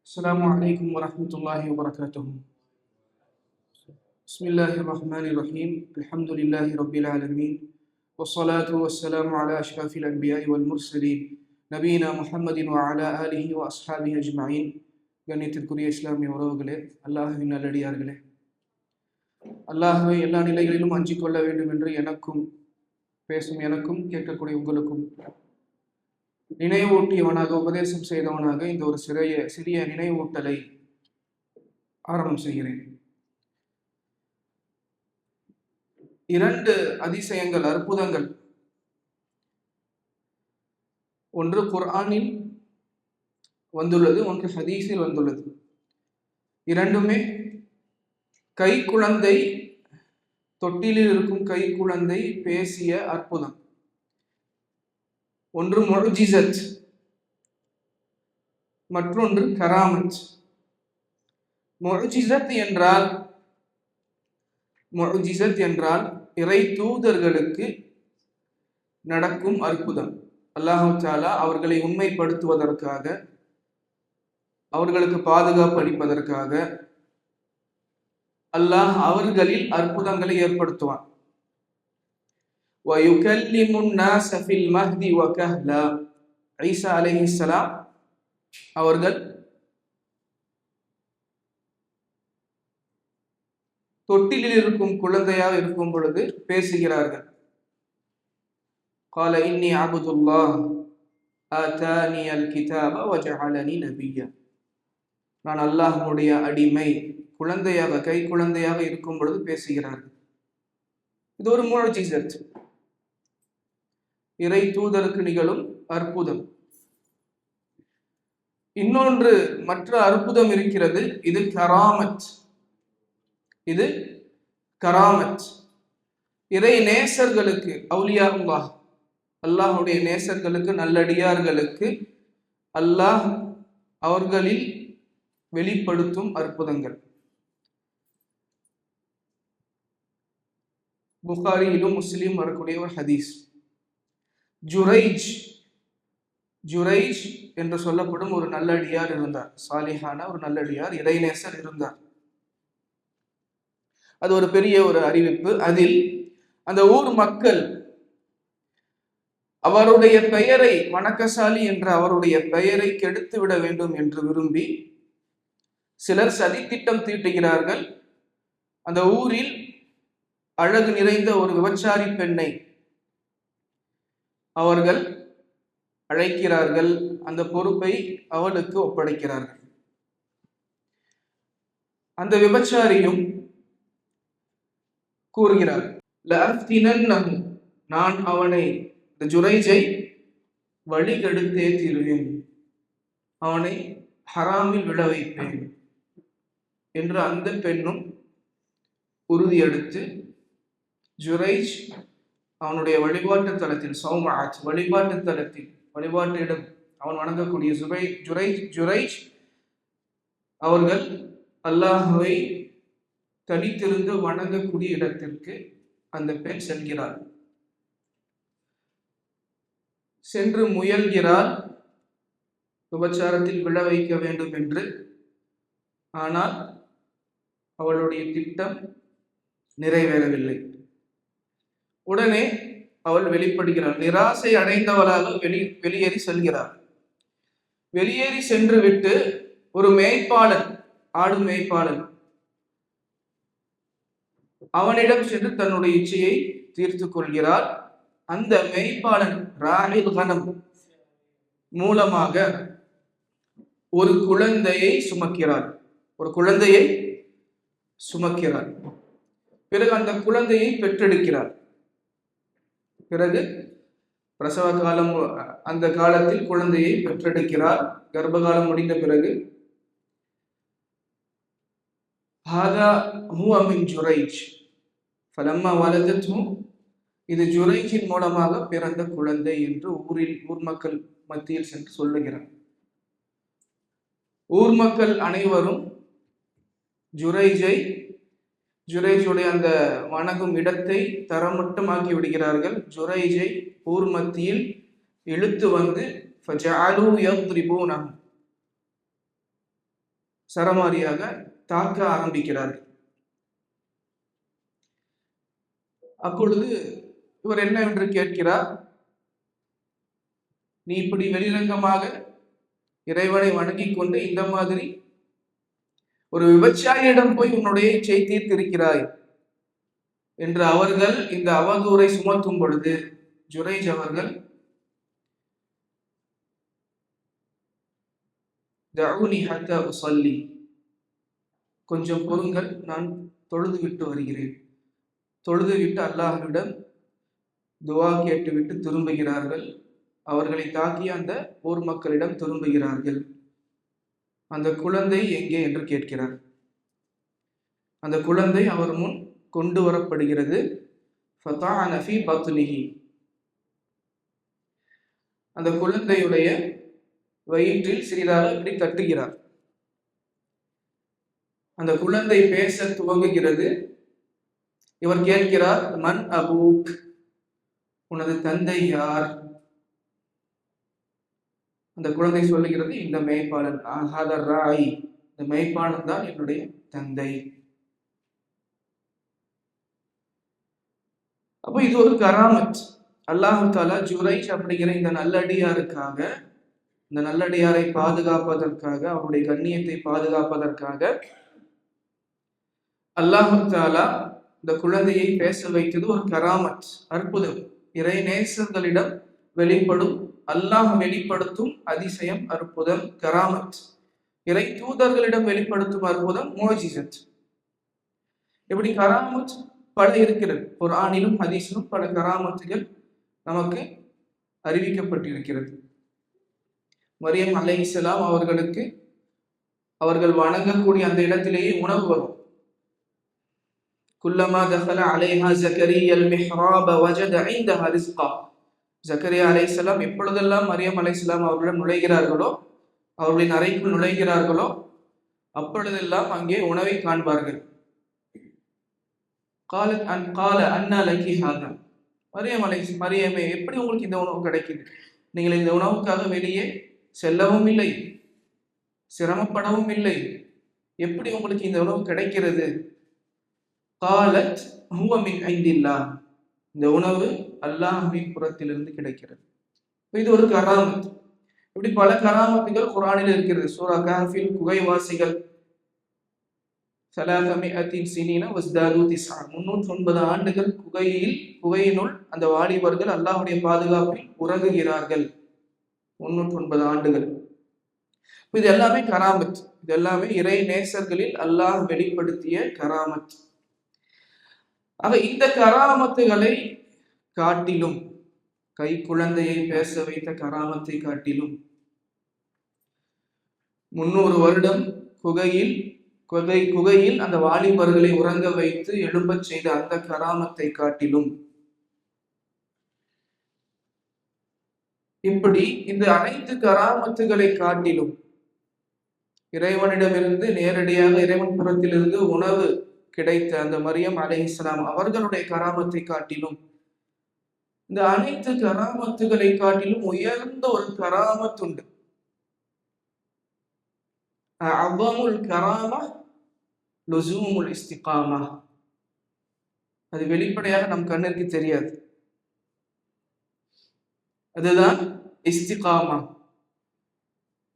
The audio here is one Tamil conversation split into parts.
السلام عليكم ورحمة الله وبركاته. بسم الله الرحمن الرحيم. الحمد لله رب العالمين والصلاة والسلام على أشرف الأنبياء والمرسلين نبينا محمد وعلى آله وأصحابه أجمعين. கண்ணியத்திற்குரிய இஸ்லாமிய உறவுகளே, அல்லாஹ்வின் நல்லடியார்களே, அல்லாஹ்வை எல்லா நிலைகளிலும் அஞ்சிக் கொள்ள வேண்டும் என்று பேசும் எனக்கும் கேட்கக்கூடிய உங்களுக்கும் நினைவூட்டியவனாக, உபதேசம் செய்தவனாக இந்த ஒரு சிறிய நினைவூட்டலை ஆரம்பம் செய்கிறேன். 2 அதிசயங்கள், அற்புதங்கள், ஒன்று குர்ஆனில் வந்துள்ளது, ஒன்று ஹதீஸில் வந்துள்ளது. இரண்டுமே கைக்குழந்தை, தொட்டிலில் இருக்கும் கைக்குழந்தை பேசிய அற்புதம். ஒன்று முஅ்ஜிஸத், மற்றொன்று கராமத். முஅ்ஜிஸத் என்றால் இறை தூதர்களுக்கு நடக்கும் அற்புதம். அல்லாஹ் தஆலா அவர்களை உண்மைப்படுத்துவதற்காக, அவர்களுக்கு பாதுகாப்பு அளிப்பதற்காக அல்லாஹ் அவர்களில் அற்புதங்களை ஏற்படுத்துவான். وَيُكَلِّمُ النَّاسَ فِي الْمَهْدِ وَكَهْلًا. ஈசா அலைஹிஸ்ஸலாம் அவர்கள் தொட்டிலில் இருக்கும் குழந்தையாக இருக்கும் பொழுது பேசுகிறார்கள். قَالَ إِنِّي عَبْدُ اللَّهِ آتَانِيَ الْكِتَابَ وَجَعَلَنِي نَبِيًّا. நான் அல்லாஹ்வுடைய அடிமை, குழந்தையாக, கை குழந்தையாக இருக்கும் பொழுது பேசுகிறார்கள். இது ஒரு முஅ்ஜிஸத், இறை தூதருக்கு நிகழும் அற்புதம். இன்னொன்று, மற்ற அற்புதம் இருக்கிறது. இது கராமத். இறை நேசர்களுக்கு, அவுலியா அல்லாஹ், அல்லாஹ்வுடைய நேசர்களுக்கு, நல்லடியார்களுக்கு அல்லாஹ் அவர்களில் வெளிப்படுத்தும் அற்புதங்கள். புகாரியிலும் முஸ்லிம் வரக்கூடிய ஒரு ஹதீஸ். ஜுரைஜ் என்று சொல்லப்படும் ஒரு நல்லடியார் இருந்தார். சாலிஹான ஒரு நல்லடியார், இறைநேசர் இருந்தார். அது ஒரு பெரிய ஒரு அறிவிப்பு. அதில் அந்த ஊர் மக்கள் அவருடைய பெயரை, வணக்கசாலி என்ற அவருடைய பெயரை கெடுத்து விட வேண்டும் என்று விரும்பி சிலர் சதித்திட்டம் தீட்டுகிறார்கள். அந்த ஊரில் அழகு நிறைந்த ஒரு விபச்சாரி பெண்ணை அவர்கள் அழைக்கிறார்கள். அந்த பொறுப்பை அவளுக்கு ஒப்படைக்கிறார்கள். அந்த விபச்சாரியும் கூறுகிறார், நான் அவனை, ஜுரைஜை வழிகெடுத்தே தீருவேன், அவனை ஹராமில் விழ வைப்பேன் என்று அந்த பெண்ணும் உறுதியெடுத்து ஜுரைஜ் அவனுடைய வழிபாட்டு தலத்தில், சௌமாத் வழிபாட்டு தலத்தில், வழிபாட்டு இடம், அவன் வணங்கக்கூடிய ஜுரைஜ் அவர்கள் அல்லாஹ்வை தனித்திருந்து வணங்கக்கூடிய இடத்திற்கு அந்த பெண் செல்கிறார். சென்று முயல்கிறார் விபச்சாரத்தில் விழ வைக்க வேண்டும் என்று. ஆனால் அவளுடைய திட்டம் நிறைவேறவில்லை. உடனே அவள் வெளிப்படுகிறாள். நிராசை அடைந்தவளாக வெளியேறி செல்கிறார். வெளியேறி சென்று விட்டு ஒரு மேய்ப்பாளன், ஆடு மேய்ப்பாளன், அவனிடம் சென்று தன்னுடைய இச்சையை தீர்த்து கொள்கிறார். அந்த மேய்ப்பாளன் ராஹில் கனம் மூலமாக ஒரு குழந்தையை சுமக்கிறார். பிறகு அந்த குழந்தையை பெற்றெடுக்கிறார். பிறகு பிரசவ காலம், அந்த காலத்தில் குழந்தையை பெற்றெடுக்கிறார். கர்ப்பகாலம் முடிந்த பிறகு ஹாதா ஹுவ மின் ஜுரைஜ் ஃபலம்மா வலதத்ஹு, இது ஜுரைஜின் மூலமாக பிறந்த குழந்தை என்று ஊர் மக்கள் மத்தியில் சென்று சொல்லுகிறார். ஊர் மக்கள் அனைவரும் ஜுரைஜுடைய அந்த வணங்கும் இடத்தை தரமட்டமாக்கி விடுகிறார்கள். ஜுரைஜை ஊர் மத்தியில் இழுத்து வந்து சரமாரியாக தாக்க ஆரம்பிக்கிறார்கள். அப்பொழுது இவர் என்ன என்று கேட்கிறார், நீ இப்படி வெளிரங்கமாக இறைவனை வணங்கி கொண்டு இந்த மாதிரி ஒரு விபச்சாரியிடம் போய் உன்னுடைய இச்சை தீர்த்திருக்கிறாய் என்று அவர்கள் இந்த அவதூறை சுமத்தும் பொழுது ஜுரைஜ் அவர்கள் தஉனி ஹத்தா உஸல்லி, கொஞ்சம் பொறுங்கள், நான் தொழுது விட்டு வருகிறேன். தொழுது விட்டு அல்லாஹ்விடம் துவா கேட்டுவிட்டு திரும்புகிறார்கள். அவர்களை தாக்கிய அந்த ஊர் மக்களிடம் திரும்புகிறார்கள். அந்த குழந்தை எங்கே என்று கேட்கிறார். அந்த குழந்தை அவர் முன் கொண்டு வரப்படுகிறது. ஃபதஅன ஃபீ பத்னிஹி, அந்த குழந்தையுடைய வயிற்றில் சிறிதாக இப்படி தட்டுகிறார். அந்த குழந்தை பேச துவங்குகிறது. இவர் கேட்கிறார், மன் அபூக், உனது தந்தை யார்? அந்த குழந்தை சொல்லுகிறது, இந்த மேய்ப்பாளன், ஹாதர் ராய், இந்த மேய்ப்பாளன் தான் என்னுடைய தந்தை. அப்போ இது ஒரு கராமத். அல்லாஹு தஆலா ஜுரைஜ் அப்படிங்கிற இந்த நல்லடியாருக்காக, இந்த நல்லடியாரை பாதுகாப்பதற்காக, அவருடைய கண்ணியத்தை பாதுகாப்பதற்காக அல்லாஹு தஆலா இந்த குழந்தையை பேச வைத்தது ஒரு கராமத், அற்புதம். இறை நேசர்களிடம் வெளிப்படும், அல்லாஹ் வெளிப்படுத்தும் அதிசயம், அற்புதம், கராமத். இறை தூதர்களிடம் வெளிப்படுத்தும் அற்புதம், முஅஜிஸத். இப்படி கராமத் பல இருக்கிறது. குர்ஆனிலும் ஹதீஸிலும் பல கராமத்துகள் நமக்கு அறிவிக்கப்பட்டிருக்கிறது. மரியம் அலைஹிஸ்ஸலாம் அவர்களுக்கு அவர்கள் வணங்கக்கூடிய அந்த இடத்திலேயே உணவு வரும். குல்லமா தஹல அலைஹா ஜக்கரியா மிஹ்ராப வஜத இன்தஹா ரிஸ்கா. ஜக்கரியா அலைஹிஸ்ஸலாம் எப்பொழுதெல்லாம் மரியம் அலைஹிஸ்ஸலாம் அவர்களிடம் நுழைகிறார்களோ, அவர்களின் அறைக்குள் நுழைகிறார்களோ, அப்பொழுதெல்லாம் அங்கே உணவை காண்பார்கள். கால அன்னா லக்கி ஹாதா, மரியமே, எப்படி உங்களுக்கு இந்த உணவு கிடைக்குது? நீங்கள் இந்த உணவுக்காக வெளியே செல்லவும் இல்லை, சிரமப்படவும் இல்லை, எப்படி உங்களுக்கு இந்த உணவு கிடைக்கிறது? காலத் ஹுவ மின் இந்தில்லாஹ், இந்த உணவு அல்லாஹ்வின் புறத்திலிருந்து கிடைக்கிறது. இது ஒரு கராமத். இப்படி பல கராமத்துகள் குர்ஆனில் இருக்கிறது. சூரா கஹ்ஃபில் குகைவாசிகள் 300 சினீன வஸ்தாது 9, 309 ஆண்டுகள் குகையினுள் அந்த வாலிபர்கள் அல்லாஹ்வுடைய பாதுகாப்பில் உறங்குகிறார்கள். 309 ஆண்டுகள். இது எல்லாமே கராமத். இது எல்லாமே இறை நேசர்களில் அல்லாஹ் வெளிப்படுத்திய கராமத். ஆக இந்த கராமத்துகளை காட்டிலும், கை குழந்தையை பேச வைத்த கராமத்தை காட்டிலும், 300 வருடம் குகையில் அந்த வாலிபர்களை உறங்க வைத்து எழும்பச் செய்த அந்த கராமத்தை காட்டிலும், இப்படி இந்த அனைத்து கராமத்துகளை காட்டிலும், இறைவனிடமிருந்து நேரடியாக இறைவன் புறத்திலிருந்து உணவு கிடைத்த அந்த மரியம் அலைஹிஸ்ஸலாம் அவர்களுடைய கராமத்தை காட்டிலும், இந்த அனைத்து கராமத்துகளை காட்டிலும் உயர்ந்த ஒரு கராமத் உண்டு. அஅதமுல் கராமா லுஸூமுல் இஸ்திகாமா. அது வெளிப்படையாக நம் கண்ணிற்கு தெரியாது. அதுதான் இஸ்திகாமா.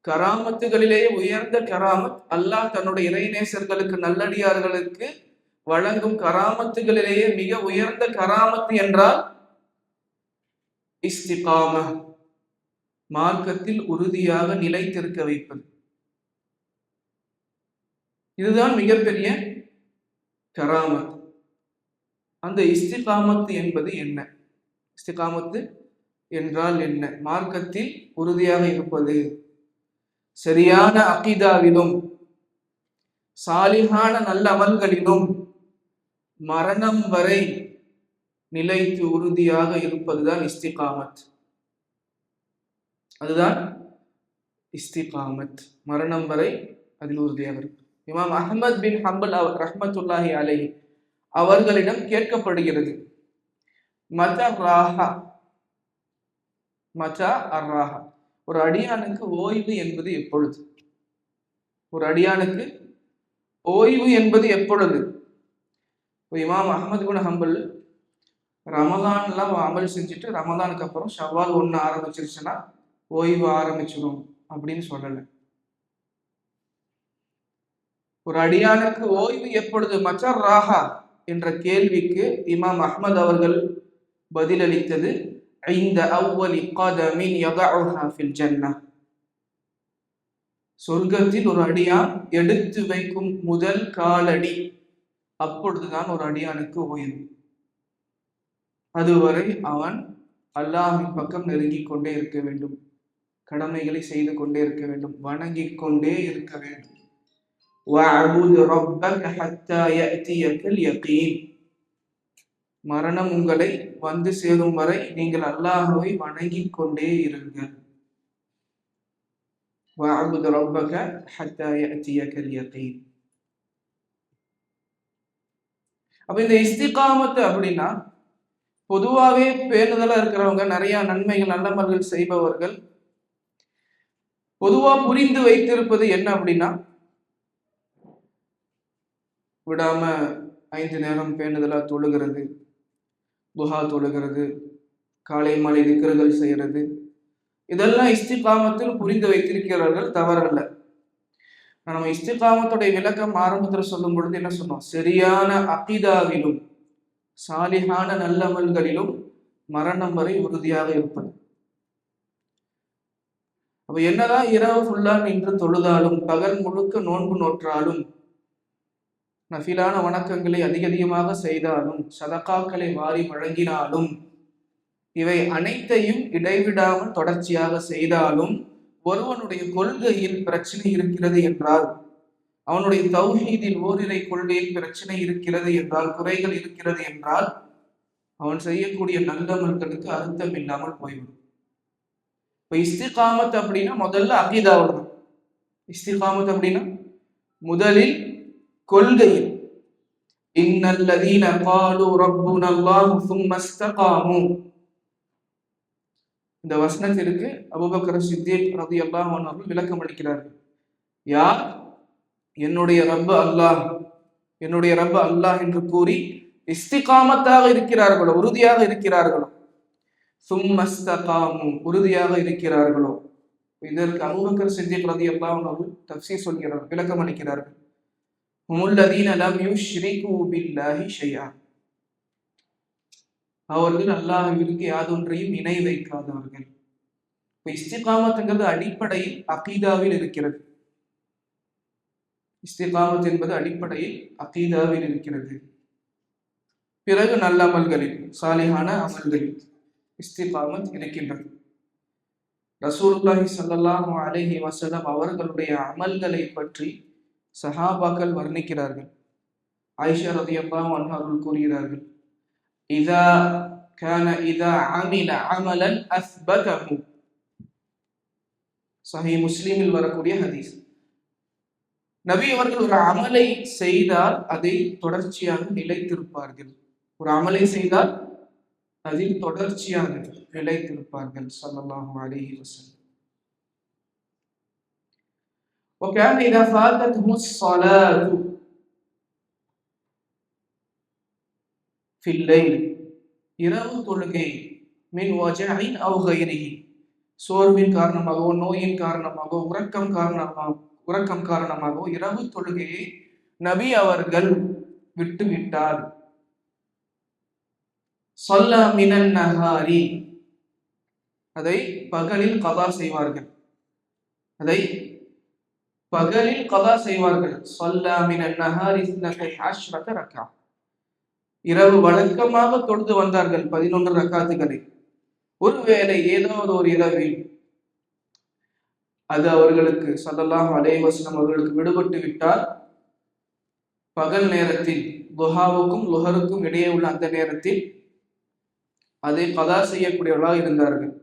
கராமத்துகளிலேயே உயர்ந்த கராமத், அல்லாஹ் தன்னுடைய இறைநேசர்களுக்கு, நல்லடியார்களுக்கு வழங்கும் கராமத்துகளிலேயே மிக உயர்ந்த கராமத்து என்றால் இஸ்திகாமா, மார்க்கத்தில் உறுதியாக நிலைத்திருக்க வைப்பது. இதுதான் மிகப்பெரிய கராமத். அந்த இஸ்திகாமத்து என்பது என்ன? இஸ்திகாமத்து என்றால் என்ன? மார்க்கத்தில் உறுதியாக இருப்பது, சரியான அகீதாவிலும் சாலிஹான நல்ல அமல்களிலும் மரணம் வரை நிலைத்து உறுதியாக இருப்பதுதான் இஸ்திகாமத். அதுதான் இஸ்திகாமத், மரணம் வரை அதில் உறுதியாக இருக்கும். இமாம் அஹ்மத் பின் ஹம்பல் ரஹ்மத்துல்லாஹி அலைஹி அவர்களிடம் கேட்கப்படுகிறது, மதா அர்ராஹா, ஒரு அடியானுக்கு ஓய்வு என்பது எப்பொழுது? ஒரு அடியானுக்கு ஓய்வு என்பது எப்பொழுது? இமாம் அஹ்மத் பின் ஹம்பல் ரமதான்லாம் அமல் செஞ்சுட்டு ரமதானுக்கு அப்புறம் ஷவ்வால் 1 ஆரம்பிச்சிருச்சுன்னா ஓய்வு ஆரம்பிச்சிடும் அப்படின்னு சொல்லலை. ஒரு அடியானுக்கு ஓய்வு எப்பொழுது? மச்சர் ராஹா என்ற கேள்விக்கு இமாம் அஹ்மத் அவர்கள் பதிலளித்தது இந்த அவ்வலி கதமின் யதஉஹா ஃபில் ஜன்னah, சொர்க்கத்தில் ஒரு அடியான் எடுத்து வைக்கும் முதல் காலடி, அப்பொழுதுதான் ஒரு அடியானுக்கு ஓய்வு. அதுவரை அவன் அல்லாஹ்வின் பக்கம் நெருங்கிக் கொண்டே இருக்க வேண்டும், கடமைகளை செய்து கொண்டே இருக்க வேண்டும், வணங்கிக் கொண்டே இருக்க வேண்டும். வஅபுத் ரப்பக ஹத்தா யஅதியகல் யகீன், மரணம் உங்களை வந்து சேரும் வரை நீங்கள் அல்லாஹ்வை வணங்கிக் கொண்டே இருங்கள். வஅபுத் ரப்பக ஹத்தா யஅதியகல் யகீன். அப்ப இந்த இஸ்திகாமத் அப்படின்னா பொதுவாகவே பேணுதலா இருக்கிறவங்க, நிறைய நன்மைகள் நல்லமல்கள் செய்பவர்கள் பொதுவா புரிந்து வைத்திருப்பது என்ன அப்படின்னா, விடாம 5 நேரம் பேணுதலா தொழுகிறது, துஹா தொழுகிறது, காலை மாலை திக்ருகள் செய்யறது, இதெல்லாம் இஸ்திகாமத்தில் புரிந்து வைத்திருக்கிறார்கள், தவறல்ல. நம்ம இஸ்திகாமத்துடைய விளக்கம் ஆரம்பத்தில் சொல்லும் பொழுது என்ன சொன்னோம்? சரியான அகீதாவிலும் சாலிஹான நல்லமல்களிலும் மரணம் வரை உறுதியாக இருப்பது. அப்ப என்னதான் இரவு ஃபுல்லா நின்று தொழுதாலும், பகல் முழுக்க நோன்பு நோற்றாலும், நஃபிலான வணக்கங்களை அதிகமாக செய்தாலும், சதகாக்களை வாரி வழங்கினாலும், இவை அனைத்தையும் இடைவிடாமல் தொடர்ச்சியாக செய்தாலும், ஒருவனுடைய கொள்கையில் பிரச்சனை இருக்கிறது என்றால், அவனுடைய தௌஹீதில் ஓரிரை கொள்கையில் பிரச்சனை இருக்கிறது என்றால், குறைகள் இருக்கிறது என்றால், அவன் செய்யக்கூடிய நல்லமல்களுக்கு அர்த்தம் இல்லாமல் போய்விடும். இப்ப இஸ்திகாமத் அப்படின்னா முதல்ல அகீதாவில் தான். இஸ்திகாமத் அப்படின்னா முதலில் கொள்கையில், இன்னல்லதீன காலு ரப்புனல்லாஹு சும்ம இஸ்தகாமு, இந்த வசனத்திற்கு அபூபக்கர் சித்தீக் ரலியல்லாஹு அன்ஹு அவர்கள் விளக்கம் அளிக்கிறார்கள். யார் என்னுடைய ரப்பு அல்லாஹ், என்னுடைய ரப்பு அல்லாஹ் என்று கூறி இஸ்திகாமத்தாக இருக்கிறார்களோ, உறுதியாக இருக்கிறார்களோ, சும்ம இஸ்தகாமு, உறுதியாக இருக்கிறார்களோ, இதற்கு அபூபக்கர் சித்தீக் ரலியல்லாஹு அன்ஹு அவர்கள் தஃப்சீர் சொல்கிறார்கள், விளக்கம் அளிக்கிறார்கள். ஹுமுல்லதீன லம் யுஷ்ரிகு பில்லாஹி ஷைஆ, அவர்கள் அல்லாஹ்விற்கு யாதொன்றையும் இணை வைக்காதவர்கள். இப்ப இஸ்திகாமத்துங்கிறது அடிப்படையில் அகீதாவில் இருக்கிறது. இஸ்திகாமத் என்பது அடிப்படையில் அகீதாவில் இருக்கிறது. பிறகு நல்ல அமல்களில், சாலிஹான அமல்களில் இஸ்திகாமத் இருக்கின்றது. ரசூலுல்லாஹி ஸல்லல்லாஹு அலைஹி வஸல்லம் அவர்களுடைய அமல்களை பற்றி சஹாபாக்கள் வர்ணிக்கிறார்கள். ஆயிஷா ரலியல்லாஹு அன்ஹா அவர்கள் கூறுகிறார்கள், இதா அமில அமலன் அஸ்பதஹு, சஹீஹ் முஸ்லிமில் வரக்கூடிய ஹதீஸ். நபி அவர்கள் ஒரு அமலை செய்தால் அதை தொடர்ச்சியாக நிலைத்திருப்பார்கள். ஒரு அமலை செய்தால் அதில் தொடர்ச்சியாக நிலைத்திருப்பார்கள் ஸல்லல்லாஹு அலைஹி வஸல்லம். وكان إذا فاتتهم الصلاة في الليل, இரவு தொழுகை, மின் வஜஇன் அவ் கைரிஹி, சோர்வின் காரணமாகவோ, நோயின் காரணமாகவோ, உறக்கம் காரணமாகவோ இரவு தொழுகையை நபி அவர்கள் விட்டுவிட்டார். ஸல்லா மினன் நஹாரி, அதை பகலில் கதா செய்வார்கள், அதை பகலில் கதா செய்வார்கள். ஸல்லா மினன் நஹாரி 12 ரக்அ, இரவு வழக்கமாக தொழுது வந்தார்கள் 11 ரக்காத்துகளை. ஒருவேளை ஏதாவது ஒரு இரவில் அது அவர்களுக்கு ஸல்லல்லாஹு அலைஹி வஸல்லம் அவர்களுக்கு விடுபட்டு விட்டால், பகல் நேரத்தில் துஹாவுக்கும் லுஹருக்கும் இடையே உள்ள அந்த நேரத்தில் அதை கதா செய்யக்கூடியவர்களாக இருந்தார்கள்.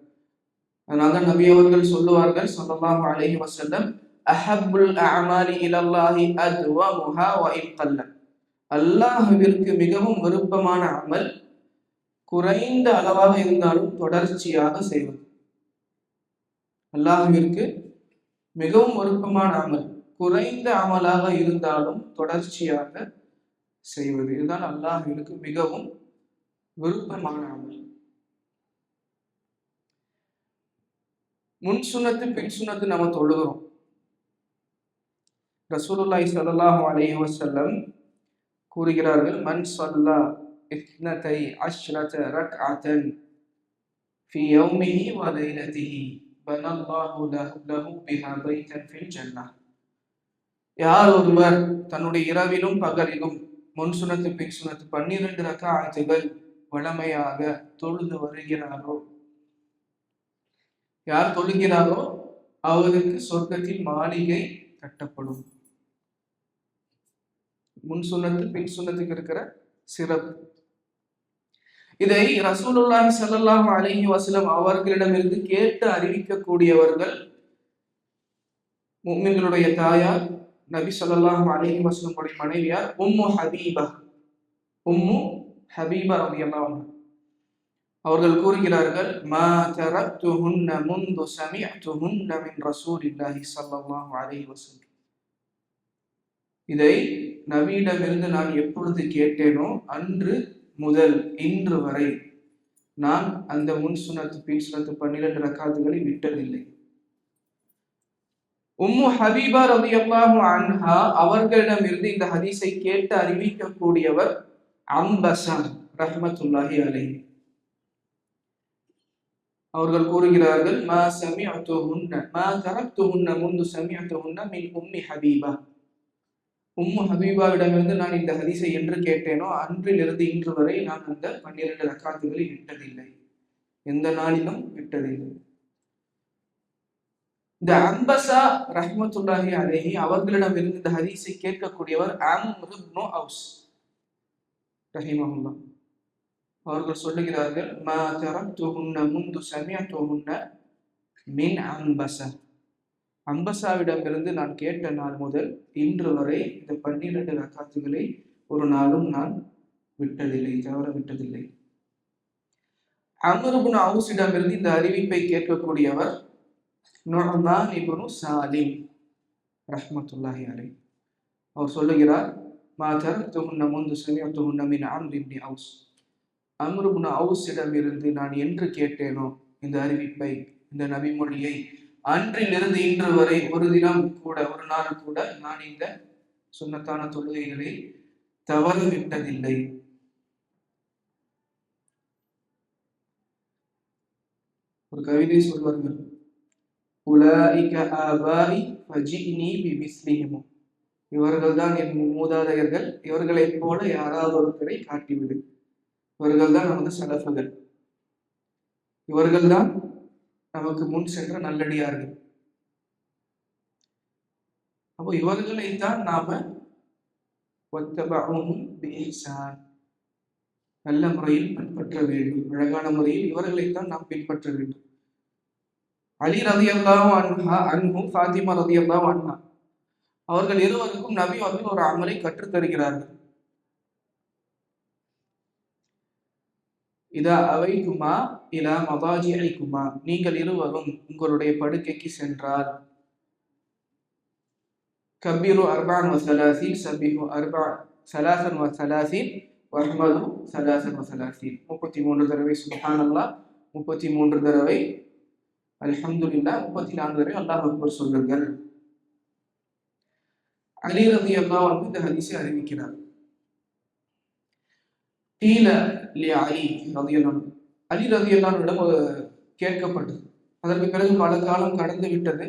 அதனால நபி அவர்கள் சொல்லுவார்கள் ஸல்லல்லாஹு அலைஹி வஸல்லம், அஹப்புல் அஅமாலி இலல்லாஹி அத்வமுஹா வ இன் கல்ல, அல்லாஹ்விற்கு மிகவும் விருப்பமான அமல் குறைந்த அளவாக இருந்தாலும் தொடர்ச்சியாக செய்வது. அல்லாஹ்விற்கு மிகவும் விருப்பமான அமல் குறைந்த அமலாக இருந்தாலும் தொடர்ச்சியாக செய்வது. இதுதான் அல்லாஹ்விற்கு மிகவும் விருப்பமான அமல். முன் சுன்னத்து பின் சுன்னத்து நம்ம தொழுகிறோம். ரசூலுல்லாஹி ஸல்லல்லாஹு அலைஹி வஸல்லம் கூறுகிறார்கள், மன் ஸல்லா இத்னதை அஷ்ரத ரக்அத்தன் ஃபீ யௌமிஹி வ லைலதிஹி பனல்லாஹு லஹு பிஹா பைத்தன் ஃபில் ஜன்னah. யார் ஒருவர் தன்னுடைய இரவிலும் பகலிலும் முன் சுன்னத்து பின் சுன்னத்து 12 ரக்அத்துகள் வழமையாக தொழுது வருகிறாரோ, யார் தொழுகிறாரோ அவருக்கு சொர்க்கத்தில் மாளிகை கட்டப்படும். முன் சுன்னத்து பின் சுன்னத்துக்கு இருக்கிற சிறப்பு. இதை ரசூலுல்லாஹி ஸல்லல்லாஹு அலைஹி வஸல்லம் அவர்களிடமிருந்து கேட்டு அறிவிக்கக்கூடியவர்கள் முஃமின்களுடைய தாயார் நபி ஸல்லல்லாஹு அலைஹி வஸல்லம் உடைய மனைவியார் உம்மு ஹபீபா ரலியல்லாஹு அன்ஹா. அவர்கள் கூறுகிறார்கள், மா தரக்துஹுன்ன முந்து சமிஅதுஹுன்ன மின் ரசூலில்லாஹி ஸல்லல்லாஹு அலைஹி வஸல்லம். இதை நபியிடமிருந்து நான் எப்பொழுது கேட்டேனோ அன்று முதல் இன்று வரை நான் அந்த முன் சுன்னத்து பின் சுன்னத்து 12 ரக்காத்துகளை விட்டதில்லை. உம்மு ஹபீபா ரலியல்லாஹு அன்ஹா அவர்களிடமிருந்து இந்த ஹதீஸை கேட்டு அறிவிக்கக்கூடியவர் அம்பஸா ரஹ்மத்துல்லாஹி அலைஹி. அவர்கள் கூறுகிறார்கள், மா தரக்துஹுன்ன முந்து சமிஅதுஹுன்ன மின் உம்மி ஹபீபா. உம்மு ஹபீபாவிடமிருந்து நான் இந்த ஹதீஸை என்று கேட்டேனோ அன்றிலிருந்து இன்று வரை நான் அந்த 12 ரக்காத்துகளை விட்டதில்லை, எந்த நாளிலும் விட்டதில்லை. இந்த அம்பஸா ரஹ்மத்துல்லாஹி அலைஹி அவர்களிடமிருந்து இந்த ஹதீஸை கேட்கக்கூடியவர் அம்ர் இப்னு அவுஸ் ரஹிமஹுல்லாஹ். அவர்கள் சொல்லுகிறார்கள், மா தரக்துஹுன்ன முந்து சமிஅதுஹுன்ன மின் அம்பஸா. அம்பஸாவிடமிருந்து நான் கேட்ட நாள் முதல் இன்று வரை இந்த 12 ரக்காத்துகளை ஒரு நாளும் நான் விட்டதில்லை, தவற விட்டதில்லை. அம்ர் இப்னு அவுஸிடமிருந்து இந்த அறிவிப்பை கேட்கக்கூடியவர் நுஅமான் இப்னு சாலிம் ரஹ்மத்துல்லாஹி அலைஹி. அவர் சொல்லுகிறார், மா தரக்துஹுன்ன முந்து சமிஅதுஹுன்ன மின் அம்ர் இப்னு அவுஸ். அம்ர் இப்னு அவுஸிடமிருந்து நான் என்று கேட்டேனோ இந்த அறிவிப்பை, இந்த நபிமொழியை, அன்றிலிருந்து இன்று வரை ஒரு தினம் கூட ஒரு நாள் கூட நான் இந்த சுன்னத்தான தொழுகைகளை தவற விட்டதில்லை. ஒரு கவிதை சொல்வார்கள், உலாயிக ஆபாஇ ஃபஜிஇனி பிமிஸ்லிஹிம். இவர்கள் தான் என் மூதாதையர்கள், இவர்களைப் போல யாராவது ஒருத்தரை காட்டிவிடு. இவர்கள் தான் நமது சலஃபுகள், இவர்கள் தான் நமக்கு முன் சென்ற நல்லடியார்கள். அப்போ இவர்களைத்தான் நாம நல்ல முறையில் பின்பற்ற வேண்டும், அழகான முறையில் இவர்களைத்தான் நாம் பின்பற்ற வேண்டும். அலி ரலியல்லாஹு அன்ஹு ஃபாத்திமா ரலியல்லாஹு அன்ஹா அவர்கள் இருவருக்கும் நபி அவர்கள் ஒரு அமலை கற்றுத் தருகிறார்கள். இதா அவைக்குமா இலா மதாஜிஐக்குமா, நீங்கள் இருவரும் உங்களுடைய படுக்கைக்கு சென்றால், கபீரு அர்பான் வசலாசீன் சபிஹு சலாசன் வசலாசீன் வஹ்மது சலாசன் வசலாசீன். 33 தடவை சுப்ஹானல்லாஹ், 33 தடவை அல்ஹம்துலில்லாஹ், 34 தடவை அல்லாஹ் அக்பர் சொல்லுங்கள். அலி ரலியல்லாஹு அன்ஹு இந்த ஹதீஸை அறிவிக்கிறார். அலி ரலியல்லாஹு கேட்கப்பட்டது. அதற்கு பிறகு பல காலம் கடந்து விட்டது,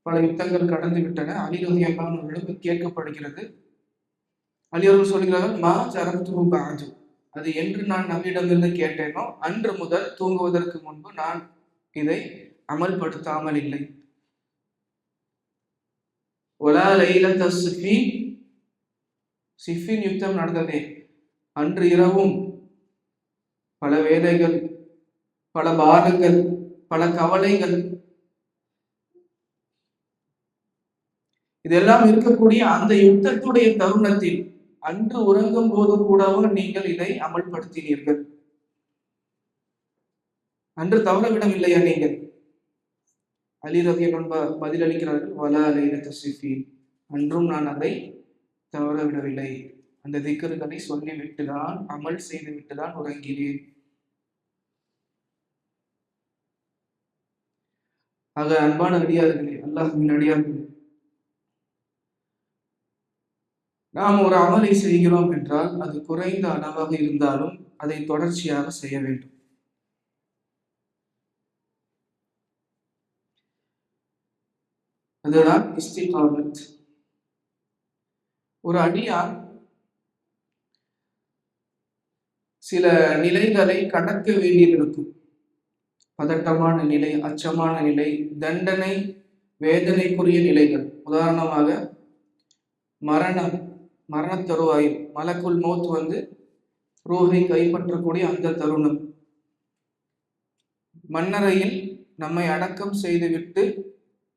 பல யுத்தங்கள் கடந்து விட்டன. அலி ரலியல்லாஹு கேட்கப்படுகிறது. அலி அவர்கள் சொல்கிறார்கள், மா தரக்துஹு பஅது. அது என்று நான் நபியிடமிருந்து கேட்டேனோ அன்று முதல் தூங்குவதற்கு முன்பு நான் இதை அமல்படுத்தாமல் இல்லை. ஒலா லைலத ஸிஃபீன், ஸிஃபீன் யுத்தம் நடந்ததே அன்று இரவும் பல வேலைகள், பல பாரங்கள், பல கவலைகள், இதெல்லாம் இருக்கக்கூடிய அந்த யுத்தத்துடைய தருணத்தில் அன்று உறங்கும் போது கூடவும் நீங்கள் இதை அமல்படுத்தினீர்கள். அன்று தவற விடவில்லையா நீங்கள்? அலி ரலியல்லாஹு பதிலளிக்கிறார்கள், வலா லைலத்த ஸிஃபீன், அன்றும் நான் அதை தவற விடவில்லை, அந்த திக்ருகளை சொல்லிவிட்டுதான் அமல் செய்துவிட்டுதான் உறங்கினேன். ஆக அன்பான அடியார்களே, அல்லாஹ்வின் அடியார்களே, நாம் ஒரு அமலை செய்கிறோம் என்றால் அது குறைந்த அளவாக இருந்தாலும் அதை தொடர்ச்சியாக செய்ய வேண்டும். அதுதான் இஸ்திகாமத். ஒரு அடியான் சில நிலைகளை கடக்க வேண்டியிருக்கும். பதட்டமான நிலை, அச்சமான நிலை, தண்டனை, வேதனைக்குரிய நிலைகள். உதாரணமாக மரண தருவாயில் மலக்குல் மௌத் வந்து ரூஹை கைப்பற்றக்கூடிய அந்த தருணம், மண்ணறையில் நம்மை அடக்கம் செய்துவிட்டு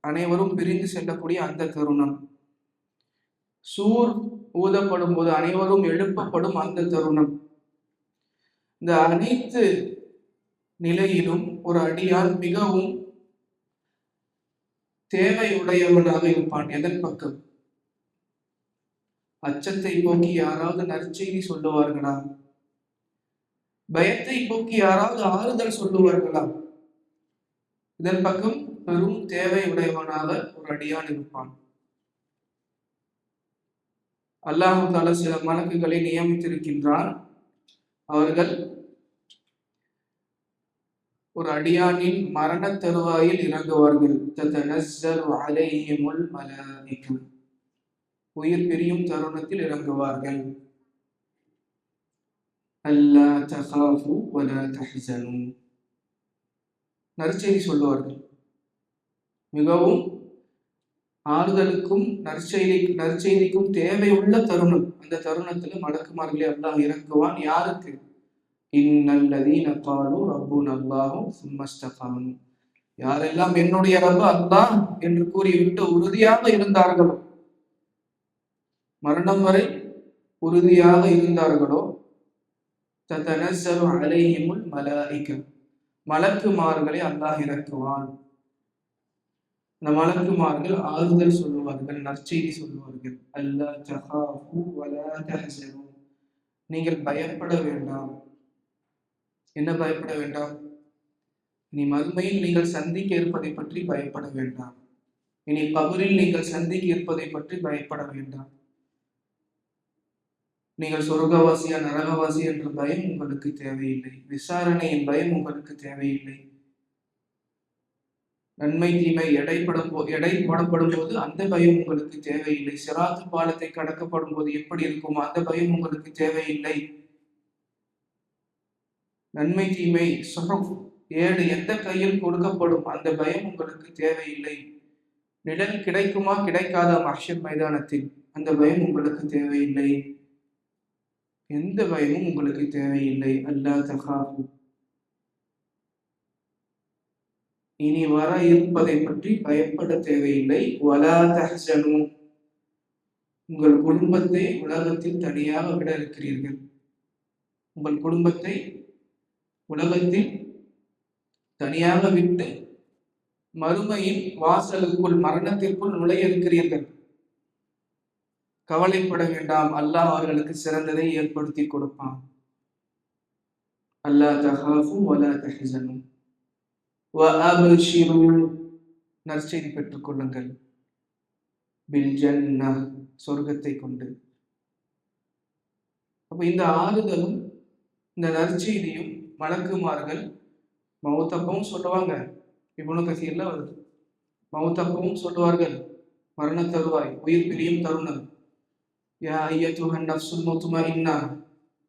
அனைவரும் பிரிந்து செல்லக்கூடிய அந்த தருணம், சூர் ஊதப்படும் போது அனைவரும் எழுப்பப்படும் அந்த தருணம், இந்த அனைத்து நிலையிலும் ஒரு அடியான் மிகவும் தேவையுடையவனாக இருப்பான். எதன் பக்கம்? அச்சத்தை போக்கி யாராவது நற்செய்தி சொல்லுவார்களா? பயத்தை போக்கி யாராவது ஆறுதல் சொல்லுவார்களா? இதன் பக்கம் பெரும் தேவையுடையவனாக ஒரு அடியான் இருப்பான். அல்லாஹ் தஆலா சில மலக்குகளை நியமித்திருக்கின்றான். அவர்கள் ஒரு அடியானின் மரண தருவாயில் இறங்குவார்கள். ததனஸ்ஸலு அலைஹிமுல் மலாயிகா, உயிர் பிரியும் தருணத்தில் இறங்குவார்கள். அல்லா தகாஃபு வலா தஹ்ஸனு, நற்செய்தி சொல்லுவார்கள். மிகவும் ஆறுதலுக்கும் நற்செய்திக்கும் தேவையுள்ள தருணம். அந்த தருணத்துல மலக்குமார்களை அல்லாஹ் இறக்குவான். யாருக்கு? இன்னல்லதீன காலு ரப்புனா அல்லாஹு சும்ம இஸ்தகாமு, யாரெல்லாம் என்னுடைய ரப்பு அல்லாஹ் என்று கூறிவிட்டு உறுதியாக இருந்தார்களோ, மரணம் வரை உறுதியாக இருந்தார்களோ, ததனஸ்ஸலு அலைஹிமுல் மலாயிகா, மலக்குமார்களை அல்லாஹ் இறக்குவான். இந்த மலக்குமார்கள் ஆறுதல் சொல்லுவார்கள், நற்செய்தி சொல்லுவார்கள். அல்லா தகாஃபு வலா தஹ்ஸனு, நீங்கள் பயப்பட வேண்டாம். என்ன பயப்பட வேண்டாம்? இனி மறுமையில் நீங்கள் சந்திக்க இருப்பதை பற்றி பயப்பட வேண்டாம். இனி கபரில் நீங்கள் சந்திக்க இருப்பதை பற்றி பயப்பட வேண்டாம். நீங்கள் சொர்க்கவாசியா நரகவாசி என்ற பயம் உங்களுக்கு தேவையில்லை. விசாரணையின் பயம் உங்களுக்கு தேவையில்லை. நன்மை தீமை எடை போடப்படும் போது அந்த பயம் உங்களுக்கு தேவையில்லை. சிராத்து பாலத்தை கடக்கப்படும் போது எப்படி இருக்குமோ அந்த பயம் உங்களுக்கு தேவையில்லை. நன்மை தீமை ஏடு எந்த கையில் கொடுக்கப்படும் அந்த பயம் உங்களுக்கு தேவையில்லை. நிழல் கிடைக்குமா கிடைக்காத மஹ்ஷர் மைதானத்தில் அந்த பயம் உங்களுக்கு தேவையில்லை. எந்த பயமும் உங்களுக்கு தேவையில்லை. அல்லா தகாஃபு, இனி வர இருப்பதை பற்றி பயப்பட தேவையில்லை. வலா தஹ்ஸனு, உங்கள் குடும்பத்தை உலகத்தில் தனியாக விட இருக்கிறீர்கள். உங்கள் குடும்பத்தை உலகத்தில் தனியாக விட்டு மறுமையின் வாசலுக்குள், மரணத்திற்குள் நுழைய இருக்கிறீர்கள். கவலைப்பட வேண்டாம், அல்லாஹ் அவர்களுக்கு சிறந்ததை ஏற்படுத்தி கொடுப்பான். அல்லா தகாஃபு வலா தஹ்ஸனு வஅப்ஷிரு, நற்செய்தி பெற்றுக் கொள்ளுங்கள். பில் ஜன்னah, சொர்க்கத்தை கொண்டு. அப்ப இந்த ஆறுதலும் இந்த நற்செய்தியும் மலக்குமார்கள் மௌத்தப்பவும் சொல்லுவாங்க. இப்னு கஸீர்ல வருது. மௌத்தப்பவும் சொல்லுவார்கள், மரண தருவாய், உயிர் பிரியும் தருணம். யா அய்யத்துஹன் நஃப்ஸுல் முத்மஇன்னா,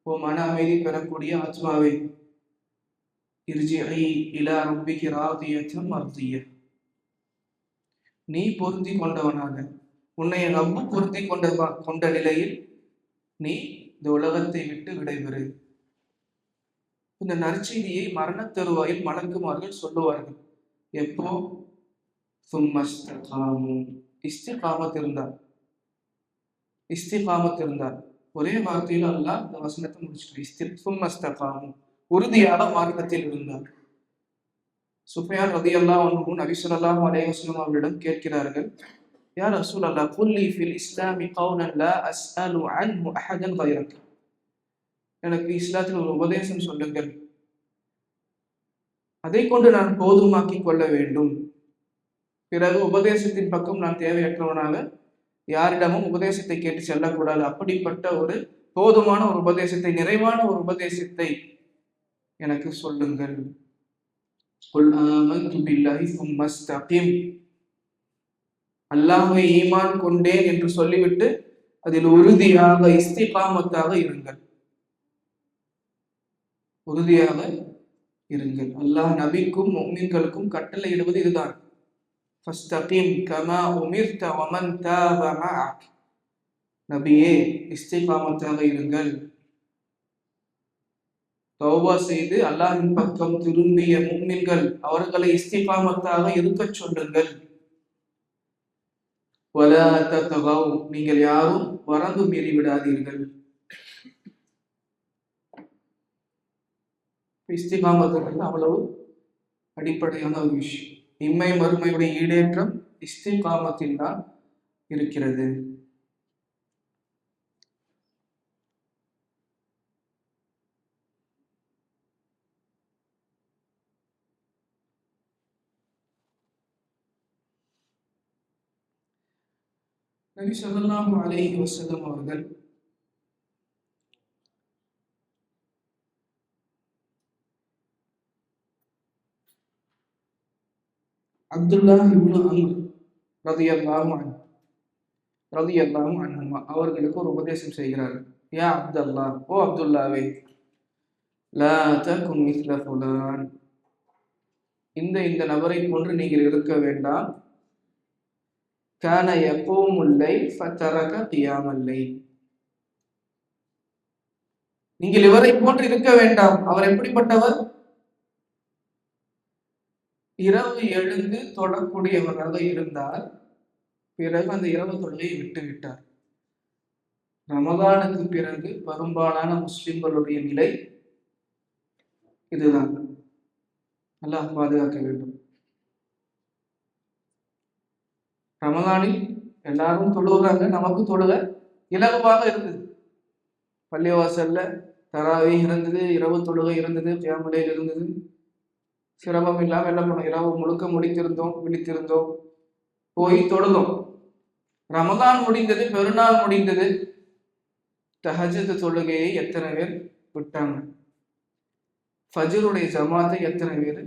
ஓ மன அமைதி பெறக்கூடிய ஆத்மாவே, இர்ஜிஇ இலா ரப்பிகி ராதியத்தன் மர்திய, நீ பொருந்தி கொண்டவனாக, உன்னை ரப்பு பொருந்தி கொண்ட நிலையில் நீ இந்த உலகத்தை விட்டு விடைபெறு. இந்த நற்செய்தியை மரண தருவாயில் மலக்குமார்கள் சொல்லுவார்கள். எப்போ? இஸ்திகாமத் இருந்தார். ஒரே வார்த்தையில் அல்லாஹ் இந்த வசனத்தை முடிச்சுட்டு, உறுதியாக மார்க்கத்தில் இருந்தார். சுஃபியான் ரலியல்லாஹு அன்ஹு நபி ஸல்லல்லாஹு அலைஹி வஸல்லம் அவர்களிடம் கேட்கிறார்கள், யா ரசூலல்லாஹ் குல்லி ஃபில் இஸ்லாமி கௌலன் லா அஸ்அலு அன்ஹு அஹதன் கைரக். எனக்கு இஸ்லாத்தில் ஒரு உபதேசம் சொல்லுங்கள், அதை கொண்டு நான் போதுமாக்கிக் கொள்ள வேண்டும். பிறகு உபதேசத்தின் பக்கம் நான் தேவையற்றவனாக யாரிடமும் உபதேசத்தை கேட்டு செல்லக்கூடாது. அப்படிப்பட்ட ஒரு போதுமான ஒரு உபதேசத்தை, நிறைவான ஒரு உபதேசத்தை எனக்கு சொல்லுங்கள். அல்லாஹ்வை ஈமான் கொண்டேன் என்று சொல்லிவிட்டு அதில் உறுதியாக இஸ்திகாமத்தாக இருங்கள். உறுதியாக இருங்கள். அல்லாஹ் நபிக்கும் முஃமின்களுக்கும் கட்டளையிடுவது இதுதான். ஃபஸ்தகிம் கமா உமிர்த வமன் தாப மஅக். நபியே, இஸ்திகாமத்தாக இருங்கள். தௌபா செய்து அல்லாஹ்வின் பக்கம் திரும்பிய முஃமின்கள் அவர்களை இஸ்திகாமத்தாக இருக்கச் சொல்லுங்கள். வலா தத்கவ், நீங்கள் யாரும் வரம்பு மீறி விடாதீர்கள். இஸ்திகாமத்துக்கு அவ்வளவு அடிப்படையான ஒரு விஷயம். இம்மை மறுமையுடைய ஈடேற்றம் இஸ்திகாமத்தில் தான் இருக்கிறது. நபி ஸல்லல்லாஹு அலைஹி வஸல்லம் அவர்கள் அப்துல்லாஹ் இப்னு அம்ர் ரலியல்லாஹு அன்ஹுமா அவர்களுக்கு ஒரு உபதேசம் செய்கிறார். யா அப்துல்லாஹ், ஓ அப்துல்லாவே, லா தகுன் மிஸ்ல ஃபுலான், இந்த நபரை போன்று நீங்கள் இருக்க வேண்டாம். கான யகூமுல் லைல் ஃபதரக கியாமல் லைல், நீங்கள் இவரை போன்று இருக்க வேண்டாம். அவர் எப்படிப்பட்டவர்? இரவு எழுந்து தொடக்கூடியவராக இருந்தால் பிறகு அந்த இரவு தொழுகையை விட்டு விட்டார். ரமதானுக்கு பிறகு பெரும்பாலான முஸ்லிம்களுடைய நிலை இதுதான். அல்லாஹ் பாதுகாக்க வேண்டும். ரமதானில் எல்லாரும் தொழுகிறாங்க, நமக்கு தொழுக இலகுவாக இருந்தது. பள்ளிவாசல்ல தராவி இருந்தது, இரவு தொழுகை இருந்தது, கியாமுல் லைல் இருந்தது. சிரமம் இல்லாமல் என்ன பண்ணோம், இரவு முழுக்க விழித்திருந்தோம், போய் தொழுதோம். ரமதான் முடிந்தது, பெருநாள் முடிந்தது, தஹஜ்ஜுத் தொழுகையை எத்தனை பேர் விட்டாங்க? ஃபஜ்ருடைய ஜமாத்தை எத்தனை பேர்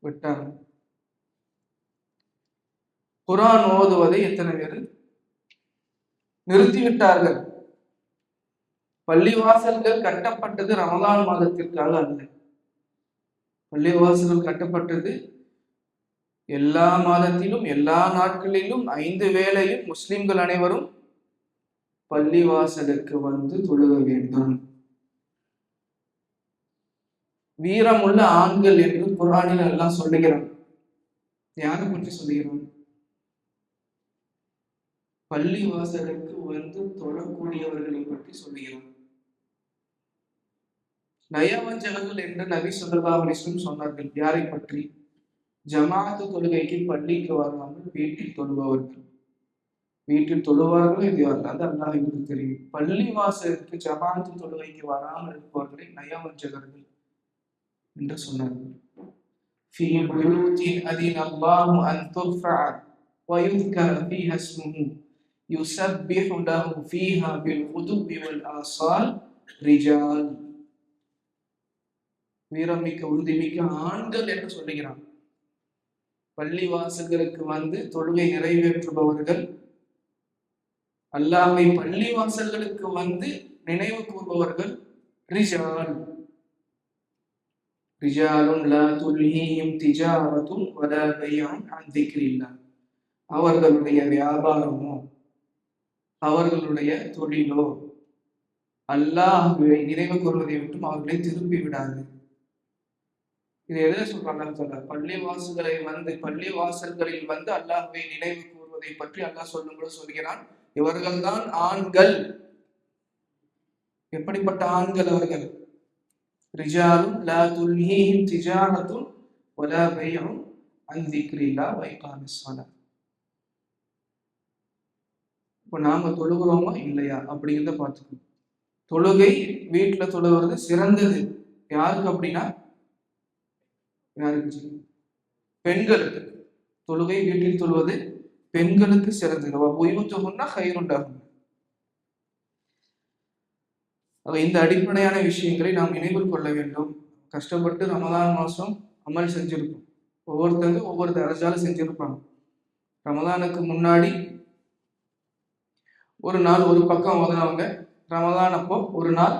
விட்டாங்க? குர்ஆன் ஓதுவதை எத்தனை பேர் நிறுத்திவிட்டார்கள்? பள்ளிவாசல்கள் கட்டப்பட்டது ரமதான் மாதத்திற்காக அல்ல. பள்ளிவாசல்கள் கட்டப்பட்டது எல்லா மாதத்திலும் எல்லா நாட்களிலும் 5 வேளையும் முஸ்லிம்கள் அனைவரும் பள்ளிவாசலுக்கு வந்து தொழுக வேண்டும். வீரமுள்ள ஆண்கள் என்று குர்ஆனில் அல்லாஹ் சொல்லுகிறான். யாரை பற்றி சொல்லுகிறான்? பள்ளிவாசலுக்கு வந்து தொழக்கூடியவர்களை பற்றி சொல்லுகிறான். நயவஞ்சகர்கள் என்று நபி ஸல்லல்லாஹு அலைஹி வஸல்லம் சொன்னார்கள். யாரை பற்றி? ஜமாஅத்து தொழுகைக்கு பள்ளிக்கு வராமல் வீட்டில் தொழுபவர்கள். வீட்டில் தொழுவார்கள், இது அது அல்லாஹ்வுக்கு தெரியும். பள்ளிவாசலுக்கு ஜமாஅத்து தொழுகைக்கு வராமல் இருப்பவர்களை நயவஞ்சகர்கள் என்று சொன்னார்கள். ஃபீ புயூத்தின் அதினல்லாஹு அன் துர்ஃபஅ வ யுذ்கர ஃபீஹா இஸ்முஹு யுஸப்பிஹு லஹு ஃபீஹா பில் குதுபி வல் ஆஸால் ரிஜால். வீரமிக்க உறுதிமிக்க ஆண்கள் என்று சொல்லுகிறான். பள்ளி வாசல்களுக்கு வந்து தொழுகை நிறைவேற்றுபவர்கள், அல்லாஹ்வை பள்ளி வாசல்களுக்கு வந்து நினைவு கூறுபவர்கள் ரிஜால். ரிஜாலுன் லா துல்ஹீஹிம் திஜாரத்துன் வலா பைஉன் அன் திக்ரில்லாஹ். அவர்களுடைய வியாபாரமோ அவர்களுடைய தொழிலோ அல்லாஹ்வை நினைவு கூறுவதை விட்டும் அவர்களை திருப்பி விடாது. இது எதை சொல்றாங்க? பள்ளி வாசல்களில் வந்து அல்லாஹ்வை நினைவு கூறுவதை பற்றி அல்லாஹ் சொல்லும்போது சொல்கிறான், இவர்கள்தான் ஆண்கள். எப்படிப்பட்ட ஆண்கள் அவர்கள்? ரிஜாலுன் லா துல்ஹீஹிம் திஜாரத்துன் வலா பைஉ அன் திக்ரில்லாஹ் வ இகாமிஸ் ஸலாத். இப்போ நாம தொழுகிறோமா இல்லையா அப்படிங்கிறத பார்த்துக்கணும். தொழுகை வீட்டுல தொழுகிறது சிறந்தது. யாருக்கு அப்படின்னா, யாருக்கு? பெண்களுக்கு. தொழுகை வீட்டில் தொழுவது பெண்களுக்கு சிறந்தது. புயூத்துஹுன்னா கைருண்டாகும். இந்த அடிப்படையான விஷயங்களை நாம் நினைவில் கொள்ள வேண்டும். கஷ்டப்பட்டு ரமலான் மாசம் அமல் செஞ்சிருப்போம். ஒவ்வொருத்தங்க ஒவ்வொரு தரஜால செஞ்சிருப்பாங்க. ரமலானுக்கு முன்னாடி ஒரு நாள் ஒரு பக்கம் ஓதுனவங்க ரமலான் அப்போ ஒரு நாள்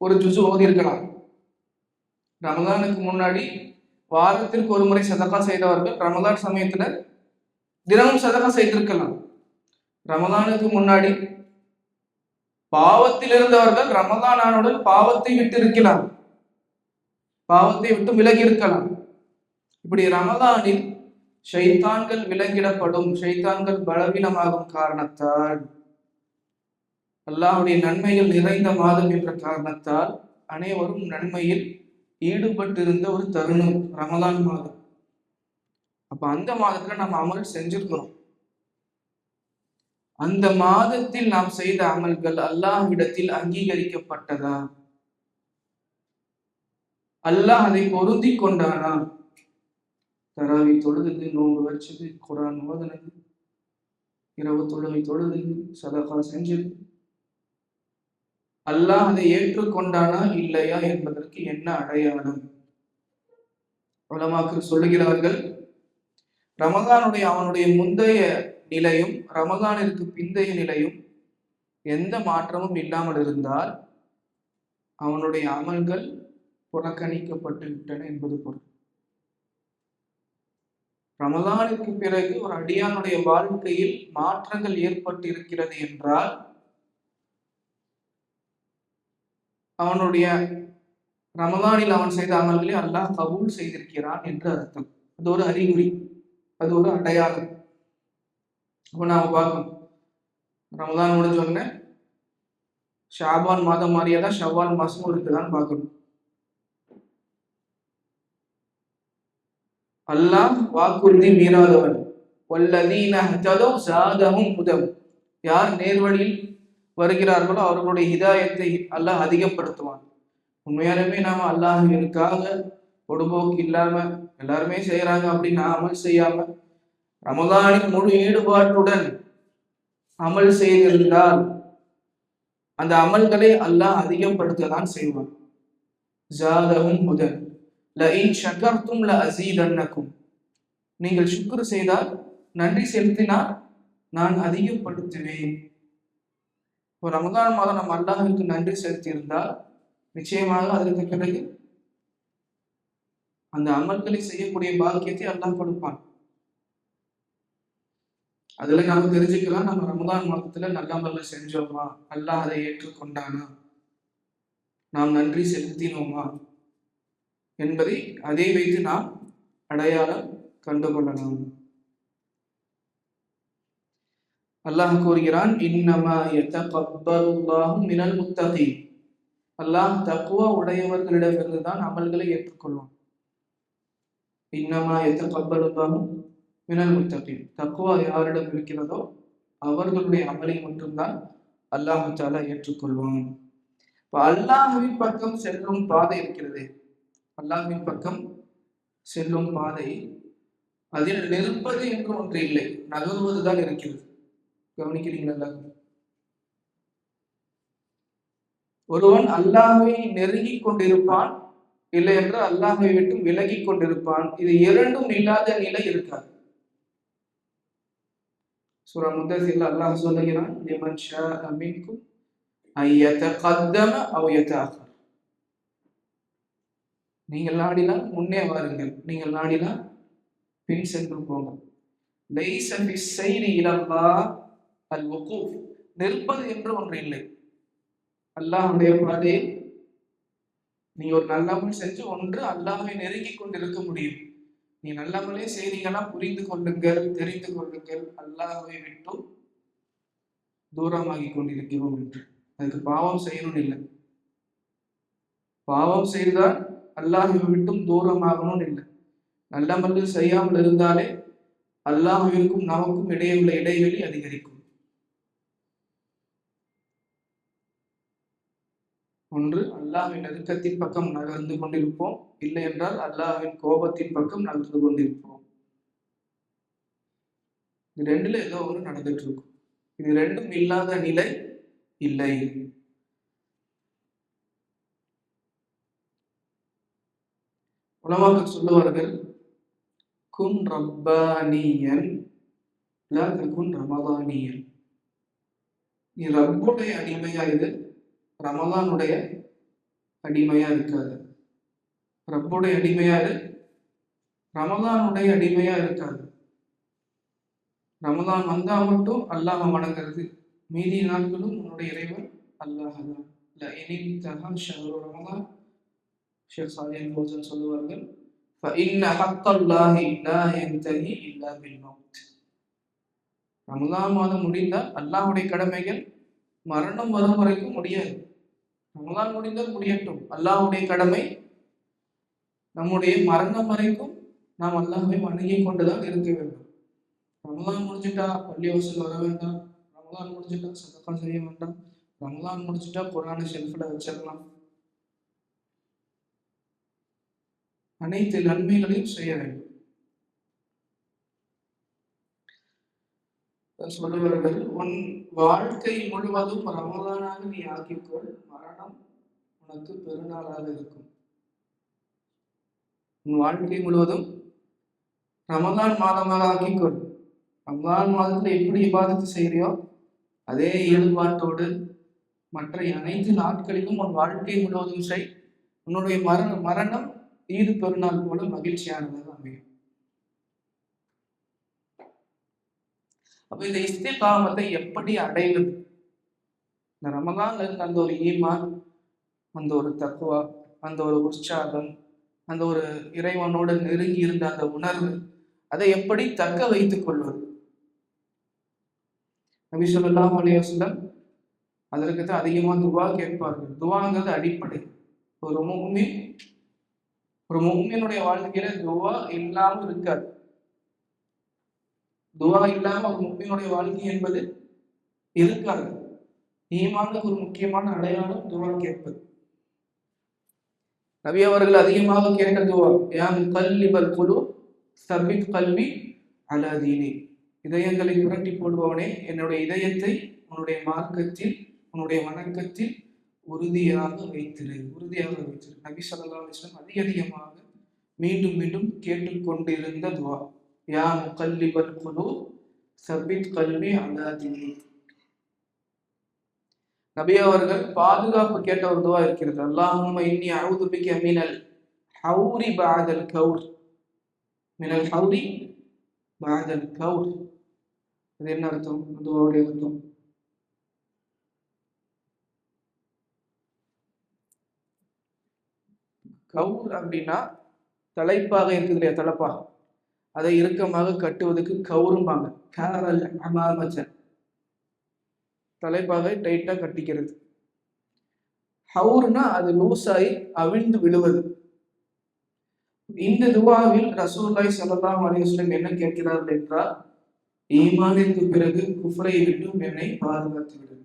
ஒரு ஜுசு ஓதி இருக்கலாம். ரமலானுக்கு முன்னாடி வாரத்திற்கு ஒரு முறை சதகா செய்தவர்கள் ரமலான் சமயத்துல தினமும் சதகா செய்திருக்கலாம். ரமலானுக்கு முன்னாடி பாவத்தில் இருந்தவர்கள் ரமலான் ஆனுடன் பாவத்தை விட்டு இருக்கலாம், பாவத்தை விட்டு விலகி இருக்கலாம். இப்படி ரமலானில் ஷைத்தான்கள் விலங்கிடப்படும், ஷைத்தான்கள் பலவீனமாகும் காரணத்தால், அல்லாஹ்வுடைய நன்மைகள் நிறைந்த மாதம் என்ற காரணத்தால் அனைவரும் நன்மையில் ஈடுபட்டிருந்த ஒரு தருணம் ரமலான் மாதம். அப்ப அந்த மாதத்துல நம்ம அமல் செஞ்சிருக்கிறோம். அந்த மாதத்தில் நாம் செய்த அமல்கள் அல்லாஹ்விடத்தில் அங்கீகரிக்கப்பட்டதா? அல்லாஹ் அதை பொருந்தி கொண்டானா? தராவி தொழுது, நோன்பு வச்சது, குரான் ஓதுனது, இரவு தொழுகை தொழுது, சதகா செஞ்சது, அல்லாஹ் அதை ஏற்றுக்கொண்டானா இல்லையா என்பதற்கு என்ன அடையாளம்? உலமாக்கள் சொல்லுகிறார்கள், ரமதானுடைய அவனுடைய முந்தைய நிலையும் ரமதானிற்கு பிந்தைய நிலையும் எந்த மாற்றமும் இல்லாமல் இருந்தால் அவனுடைய அமல்கள் புறக்கணிக்கப்பட்டு விட்டன என்பது பொருள். ரமதானுக்கு பிறகு ஒரு அடியானுடைய வாழ்க்கையில் மாற்றங்கள் ஏற்பட்டு இருக்கிறது என்றால் அவனுடைய ரமதானில் அவன் செய்த அமல்களை அல்லாஹ் கபூல் செய்திருக்கிறான் என்று அர்த்தம். அது ஒரு அறிகுறி, அது ஒரு அடையாளம். அப்ப நாம பார்க்கணும், ரமதான் முடிஞ்சோடனே ஷாபான் மாதம் மாறியாதான் ஷவ்வால் மாசமும் இருக்குதான்னு பார்க்கணும். அல்லாஹ் வாக்குறுதி மீறாதவன். வல்லதீன ஹததவ் ஸாதஹும் ஹுதவ். யார் நேர்வழியில் வருகிறார்களோ அவர்களுடைய ஹிதாயத்தை அல்லாஹ் அதிகப்படுத்துவான். உண்மையாலுமே நாம அல்லாஹ்விற்காக பொடுபோக்கு இல்லாம எல்லாருமே செய்யறாங்க அப்படின்னு அமல் செய்யாம ரமதானின் முழு ஈடுபாட்டுடன் அமல் செய்திருந்தால் அந்த அமல்களை அல்லாஹ் அதிகப்படுத்ததான் செய்வான். ஸாதஹும் ஹுதன் லஇன் ஷகர்தும் லஅஸீதன்னகும். நீங்கள் சுக்ர் செய்தால், நன்றி செலுத்தினால் நான் அதிகப்படுத்துவேன். ஒரு ரமதான் மாதம் நம்ம அல்லாஹ்விற்கு நன்றி செலுத்தி இருந்தால் நிச்சயமாக அதற்கு பிறகு அந்த அமல்களை செய்யக்கூடிய பாக்கியத்தை அல்லாஹ் கொடுப்பான். அதுல நாம தெரிஞ்சுக்கலாம், நம்ம ரமதான் மாதத்துல நல்ல அமல்ல செஞ்சோமா, அல்லாஹ் அதை ஏற்றுக்கொண்டானா, நாம் நன்றி செலுத்தினோமா என்பதை அதை வைத்து நாம் அடையாளம் கண்டுகொள்ளலாம். அல்லாஹ் கூறுகிறான், இன்னமா யதகப்பலுல்லாஹு மினல் முத்தகீன். அல்லாஹ் தக்வா உடையவர்களிடமிருந்து தான் அமல்களை ஏற்றுக்கொள்வான். இன்னமா யதகப்பலுல்லாஹு மினல் முத்தகீன். தக்வா யாரிடம் இருக்கிறதோ அவர்களுடைய அமலை மட்டும்தான் அல்லாஹ் தஆலா ஏற்றுக்கொள்வான். இப்ப அல்லாஹ்வின் பக்கம் செல்லும் பாதை இருக்கிறது, அல்லாஹ்வின் பக்கம் செல்லும் பாதை, அதில் நிற்பது என்று ஒன்று இல்லை, நகர்வதுதான் இருக்கிறது. கவனிக்கிறீங்களா? ஒருவன் அல்லாஹ்வை நெருங்கி கொண்டிருப்பான், இல்லை என்று அல்லாஹ்வை விட்டு விலகி கொண்டிருப்பான். இது இரண்டும் இல்லாத நிலை இருக்காது. சூரா முத்தஸிர்ல அல்லாஹ் சொல்லுகிறான், லிமன் ஷாஅ மின்கும் அன் யதகத்தம அவ் யதஅக்கர். நீங்கள் நாடினால் முன்னே வாருங்கள், நீங்கள் நாடினால் பின் சென்று போங்க. லைஸ பிஸ்ஸைரி இலல்லாஹ் அல் வகூஃப். நிற்பது என்று ஒன்று இல்லை. அல்லாஹ்வுடைய பாதையை நீங்க ஒரு நல்லமல் செஞ்சு ஒன்று அல்லாஹ்வை நெருங்கி கொண்டிருக்க முடியும். நீ நல்லமலே செய்தீங்கன்னா புரிந்து கொள்ளுங்கள், தெரிந்து கொள்ளுங்கள், அல்லாஹ்வை விட்டு தூரமாகி கொண்டிருக்கிறோம் என்று. அதுக்கு பாவம் செய்யணும் இல்லை. பாவம் செய்தால் அல்லாஹ்வை விட்டும் தூரமாகணும்னு இல்லை. நல்லமல்கள் செய்யாமல் இருந்தாலே அல்லாஹ்விற்கும் நமக்கும் இடையே உள்ள இடைவெளி அதிகரிக்கும். ஒன்று, அல்லாஹ்வின் நெருக்கத்தின் பக்கம் நகர்ந்து கொண்டிருப்போம், இல்லை என்றால் அல்லாஹ்வின் கோபத்தின் பக்கம் நகர்ந்து கொண்டிருப்போம். இது ரெண்டுல ஏதோ ஒன்று நடந்துட்டு இருக்கும். இது ரெண்டும் இல்லாத நிலை இல்லை. உலமாக்கள் சொல்லுவார்கள், குன் ரப்பானியன் லா தகுன் ரமதானியன். நீ ரப்புடைய அடிமையா இது, ரமதானுடைய அடிமையா இருக்காது. ரப்புடைய அடிமையா இரு, ரமதானுடைய அடிமையா இருக்காது. ரமதான் வந்தா மட்டும் அல்லாஹ் வணங்குறது, மீதி நாட்களும் உன்னுடைய இறைவன் அல்லாஹ் தான். ரமதான் ஷேக் சாலிஹ் அல் ஃபௌசான் சொல்லுவார்கள், فإن حق الله لا ينتهي إلا بالموت. ரமதான் மாதம் முடிந்தால் அல்லாஹ்வுடைய கடமைகள் மரணம் வரும் வரைக்கும் முடியாது. ரமதான் முடிந்தால் முடியட்டும், அல்லாஹ்வுடைய கடமை நம்முடைய மரணம் வரைக்கும் நாம் அல்லாஹ்வை வணங்கி கொண்டுதான் இருக்க வேண்டும். ரமதான் முடிஞ்சுட்டா பள்ளிவாசல் வர வேண்டாம், ரமதான் முடிஞ்சுட்டா சதகா செய்ய வேண்டாம், ரமதான் முடிஞ்சுட்டா குர்ஆனை ஷெல்ஃப்ல வச்சிடலாம். அனைத்து நன்மைகளையும் செய்ய வேண்டும். சொல்லுவார்கள், உன் வாழ்க்கை முழுவதும் ரமதானாக நீ ஆக்கிக்கொள், மரணம் உனக்கு பெருநாளாக இருக்கும். உன் வாழ்க்கை முழுவதும் ரமதான் மாதமாக ஆக்கிக்கொள். ரமதான் மாதத்துல எப்படி இபாதத்து செய்யறியோ அதே ஈடுபாட்டோடு மற்ற அனைத்து நாட்களிலும் உன் வாழ்க்கை முழுவதும் செய். உன்னுடைய மரணம் ஈது பெருநாள் போல மகிழ்ச்சியானதாக அமையும். அப்ப இந்த இஸ்திகாமத்தை எப்படி அடைவது? இந்த ரமதான்ல இருந்த அந்த ஒரு ஈமான், அந்த ஒரு தக்வா, அந்த ஒரு உற்சாகம், அந்த ஒரு இறைவனோடு நெருங்கி இருந்த அந்த உணர்வு, அதை எப்படி தக்க வைத்துக் கொள்வது? நபி ஸல்லல்லாஹு அலைஹி வஸல்லம் அதற்கு தான் அதிகமா துவா கேட்பார்கள். துவாங்கிறது அடிப்படை. ஒரு முஃமினுடைய வாழ்க்கையில துவா இல்லாமல் இருக்காது. துவா இல்லாம ஒரு முஃமினுடைய வாழ்க்கை என்பது இருக்காது. ஈமானுக்கு ஒரு முக்கியமான அடையாளம் துவா கேட்பது. நபி அவர்கள் அதிகமாக கேட்ட துவா, யா முகல்லிபல் குலூப் ஸபித் கல்பி அலா தீனி. இதயங்களை புரட்டி போடுபவனே, என்னுடைய இதயத்தை உன்னுடைய மார்க்கத்தில், உன்னுடைய வணக்கத்தில் உறுதியாக வைத்திரு. நபி ஸல்லல்லாஹு அலைஹி வஸல்லம் அதிகமாக மீண்டும் மீண்டும் கேட்டுக்கொண்டிருந்த துவா, யா முகல்லிபல் குலூப் ஸபித் கல்பி அலா தீனி. நபி அவர்கள் பாதுகாப்பு கேட்ட ஒரு துவா இருக்கிறது, அல்லாஹும்ம இன்னி அஊது பிக மினல் ஹௌரி பஅதல் கௌர். மினல் ஹௌரி பஅதல் கௌர். அது என்ன அர்த்தம்? துவாவுடைய அர்த்தம், கௌர் அப்படின்னா தலைப்பாக இருக்குது இல்லையா, தலைப்பா, அதை இறுக்கமாக கட்டுவதற்கு கௌரும்பாங்க. காரல் அமாமச்சன், தலைப்பாக டைட்டா கட்டிக்கிறது. ஹவுர்னா அது லூசாய் அவிழ்ந்து விழுவது. இந்த துவாவில் ரசூலுல்லாஹி ஸல்லல்லாஹு அலைஹி வஸல்லம் என்ன கேட்கிறார்கள் என்றால், ஈமானிற்கு பிறகு குஃப்ரை விட்டும் என்னை பாதுகாத்து விடு.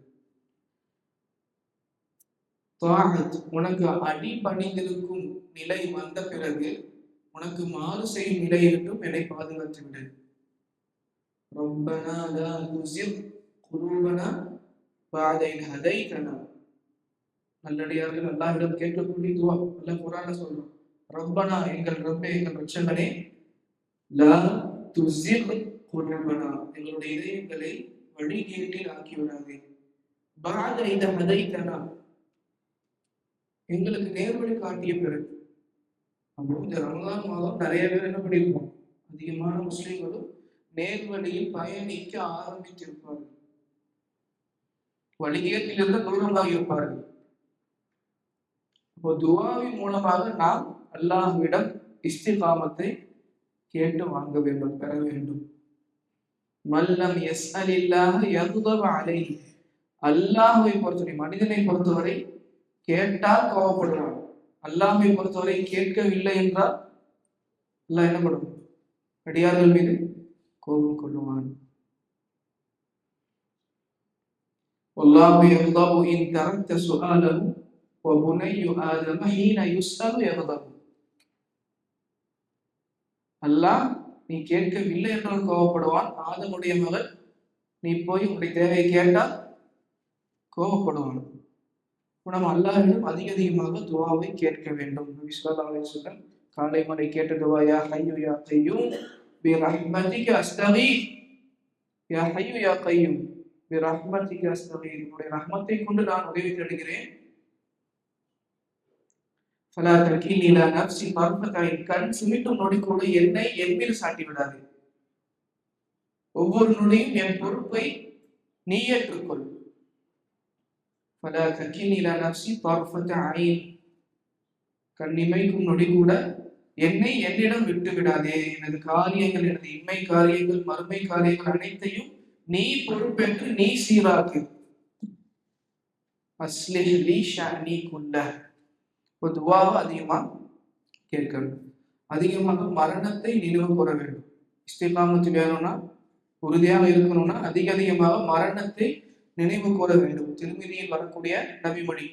தாஅத், உனக்கு அடி பணிந்திருக்கும் நிலை வந்த பிறகு உனக்கு மாறு செய்யும் நிலையை விட்டும் என்னை பாதுகாத்து விடு. ரப்பனா லா துஸிக் குலூபனா பஅத இத் ஹதைதனா. நல்லடியார்கள் அல்லாஹ்விடம் கேட்கக்கூடிய துவா. அல்லாஹ் குர்ஆன்ல சொல்றான், ரப்பனா, எங்கள் ரப்பே, எங்கள் ரட்சகனே, லா துஸிக் குலூபனா, எங்களுடைய இதயங்களை வழிகேட்டில் ஆக்கிவிடாதே. பஅத இத் ஹதைதனா, எங்களுக்கு நேர்வழி காட்டிய பிறகு. அப்போ இந்த ரமலான் மாதம் நிறைய பேர் என்ன பண்ணியிருப்போம், அதிகமான முஸ்லிம்களும் நேர்வழியில் பயணிக்க ஆரம்பித்திருப்பார்கள், வழிகேட்டிலிருந்து தூரமாக இருப்பார்கள். அப்போ துஆவின் மூலமாக நாம் அல்லாஹ்விடம் இஸ்திகாமத்தை கேட்டு வாங்க வேண்டும், பெற வேண்டும். மல்லம் யஸ்அலில்லாஹ யக்தப அலைஹி. அல்லாஹ்வை பொறுத்தவரை, மனிதனை பொறுத்தவரை கேட்டால் கோபப்படுவான், அல்லாஹ்வை பொறுத்தவரை கேட்கவில்லை என்றால் அல்லாஹ் என்ன பண்ணும்? அடியார்கள் மீது கோபம் கொள்ளுவான். வல்லாஹு யக்தபு இன் தரக்த சுஆலஹு வ புனையு ஆதம ஹீன யுஸ்அலு யக்தபு. அல்லாஹ் நீ கேட்கவில்லை என்றால் கோபப்படுவான். ஆதமுடைய மகள் நீ போய் உன்னுடைய தேவையை கேட்டால் கோபப்படுவான். நம்ம அல்லாஹ்விடம் அதிகமாக துஆவை கேட்க வேண்டும். நபி ஸல்லல்லாஹு அலைஹி வஸல்லம் காலை மாலை கேட்ட துஆ, யா ஹய்யு யா கய்யூம் பிரஹ்மதிக அஸ்தகீஸ், யா ஹய்யு யா கய்யூம் பிரஹ்மதிக அஸ்தகீஸ், உன்னுடைய ரஹ்மத்தை கொண்டு நான் உதவி தேடுகிறேன். ஃபலா தகில்னி இலா நஃப்ஸி தர்ஃபத ஐன், கண் சிமிட்டும் நொடி கூட என்னை என் மீது சாட்டி விடாதே. ஒவ்வொரு நொடியும் என் பொறுப்பை நீ ஏற்றுக்கொள். ஃபலா தகில்னி இலா நஃப்ஸி தர்ஃபத ஐன், கண்ணிமைக்கும் நொடி கூட என்னை என்னிடம் விட்டு விடாதே. எனது காரியங்கள், எனது இன்மை காரியங்கள், மறுமை காரியங்கள் அனைத்தையும் நீ பொறுப்பேற்று நீ சீராக்கு. அஸ்லிஹ் லீ ஷஅனி குல்லஹ். துஆவை அதிகமாக கேட்கணும். அதிகமாக மரணத்தை நினைவு கூற வேண்டும். இஸ்திகாமத்து வேணும்னா, உறுதியாக இருக்கணும்னா அதிகமாக மரணத்தை நினைவு கூற வேண்டும். திருமதியில் வரக்கூடிய நபிமொழி,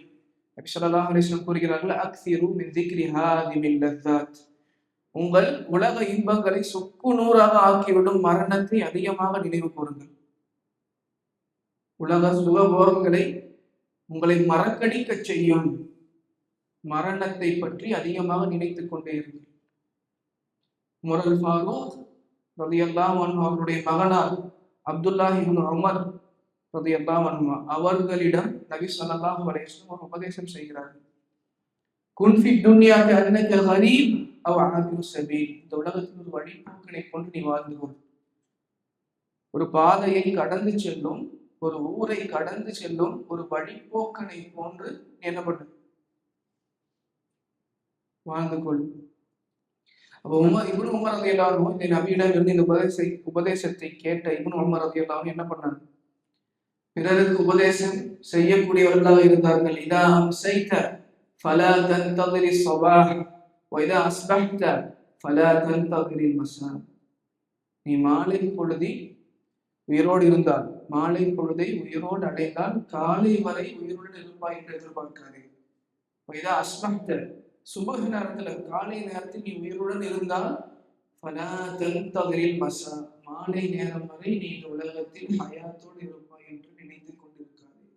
நபி ஸல்லல்லாஹு அலைஹி வஸல்லம் கூறுகிறார்கள், அக்ஸிரு மின் ஸிக்ரி ஹாதிமில் லஸ்ஸாத். உங்கள் உலக இன்பங்களை சொக்கு நூறாக ஆக்கிவிடும் மரணத்தை அதிகமாக நினைவு கூறுங்கள். உலக சுகபோகங்களை உங்களை மறக்கடிக்க செய்யும் மரணத்தை பற்றி அதிகமாக நினைத்துக் கொண்டே இருங்கள். உமர் ஃபாரூக் ரலியல்லாஹு அன்ஹு அவருடைய மகனார் அப்துல்லாஹ் இப்னு உமர் ரலியல்லாஹு அன்ஹு அவர்களிடம் நபி ஸல்லல்லாஹு அலைஹி வஸல்லம் ஒரு உபதேசம் செய்கிறார்கள். குன் ஃபி துன்யா கஅன்னக கரீப் அவ் ஆபிரு ஸபீல். இந்த உலகத்தில் ஒரு வழிபோக்கனை கொண்டு நீ வாழ்ந்து கொள். ஒரு பாதையை கடந்து செல்லும், ஒரு ஊரை கடந்து செல்லும் ஒரு வழிபோக்கனை போன்று என்ன பண்ணு? வாழ்ந்து கொள். அப்போ இப்னு உமர் ரலியல்லாஹு அன்ஹு இந்த நபியிடம் இருந்து இந்த உபதேசத்தை கேட்ட இப்னு உமர் ரலியல்லாஹு அன்ஹு என்ன பண்ணாங்க? பிறருக்கு உபதேசம் செய்யக்கூடியவர்களாக இருந்தார்கள். இதா அம்சைத ஃபலா தன்ததிரி ஸபாஹ் வ இதா அஸ்பஹ்த ஃபலா தன்ததிரி மஸா. நீ மாலை பொழுதி உயிரோடு இருந்தால், மாலை பொழுதை உயிரோடு அடைந்தால் காலை வரை உயிருடன் இருப்பாய் என்று எதிர்பார்க்காதே. இதா அஸ்பஹ்த, சுபஹ் நேரத்துல காலை நேரத்தில் நீ உயிருடன் இருந்தால் ஃபலா தன்ததிரில் மஸா, மாலை நேரம் வரை நீ இந்த உலகத்தில் ஹயாத்தோடு இருப்பாய் என்று நினைத்துக் கொண்டிருக்காதே.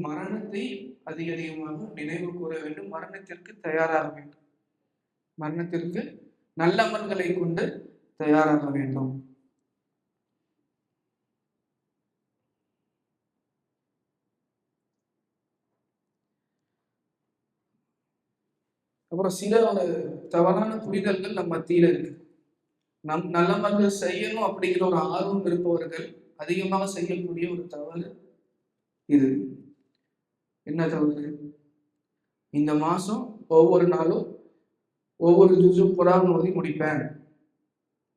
மரணத்தை அதிகமாக நினைவு கூற வேண்டும். மரணத்திற்கு தயாராக வேண்டும். மரணத்திற்கு நல்லமல்களை கொண்டு தயாராக வேண்டும். அப்புறம் சில ஒரு தவறான புரிதல்கள் நம்ம மத்தியில இருக்கு. நல்லமல்கள் செய்யணும் அப்படிங்கிற ஒரு ஆர்வம் இருப்பவர்கள் அதிகமாக செய்யக்கூடிய ஒரு தவறு இது. என்ன தவறு? இந்த மாசம் ஒவ்வொரு நாளும் ஒவ்வொரு ஜுஸு குர்ஆன் ஓதி முடிப்பேன்,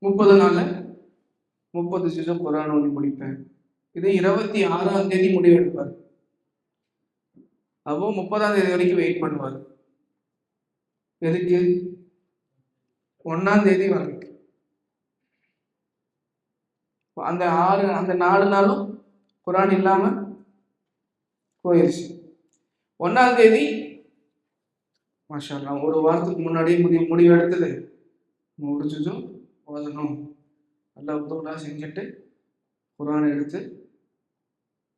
30 நாள்ல 30 ஜுஸு குர்ஆன் ஓதி முடிப்பேன். இது 26ஆம் தேதி முடிவெடுப்பார். அப்போ 30ஆம் தேதி வரைக்கும் வெயிட் பண்ணுவார். எதுக்கு? 1ஆம் தேதி வரைக்கும். அந்த 4 நாளும் குர்ஆன் இல்லாம போயிருச்சு. 1ஆம் தேதி மாஷா அல்லாஹ் ஒரு வாரத்துக்கு முன்னாடியே முடிவு எடுத்தது, ஒரு ஜுஸும் ஓதணும், நல்லா உதவுனா செஞ்சுட்டு குர்ஆன் எடுத்து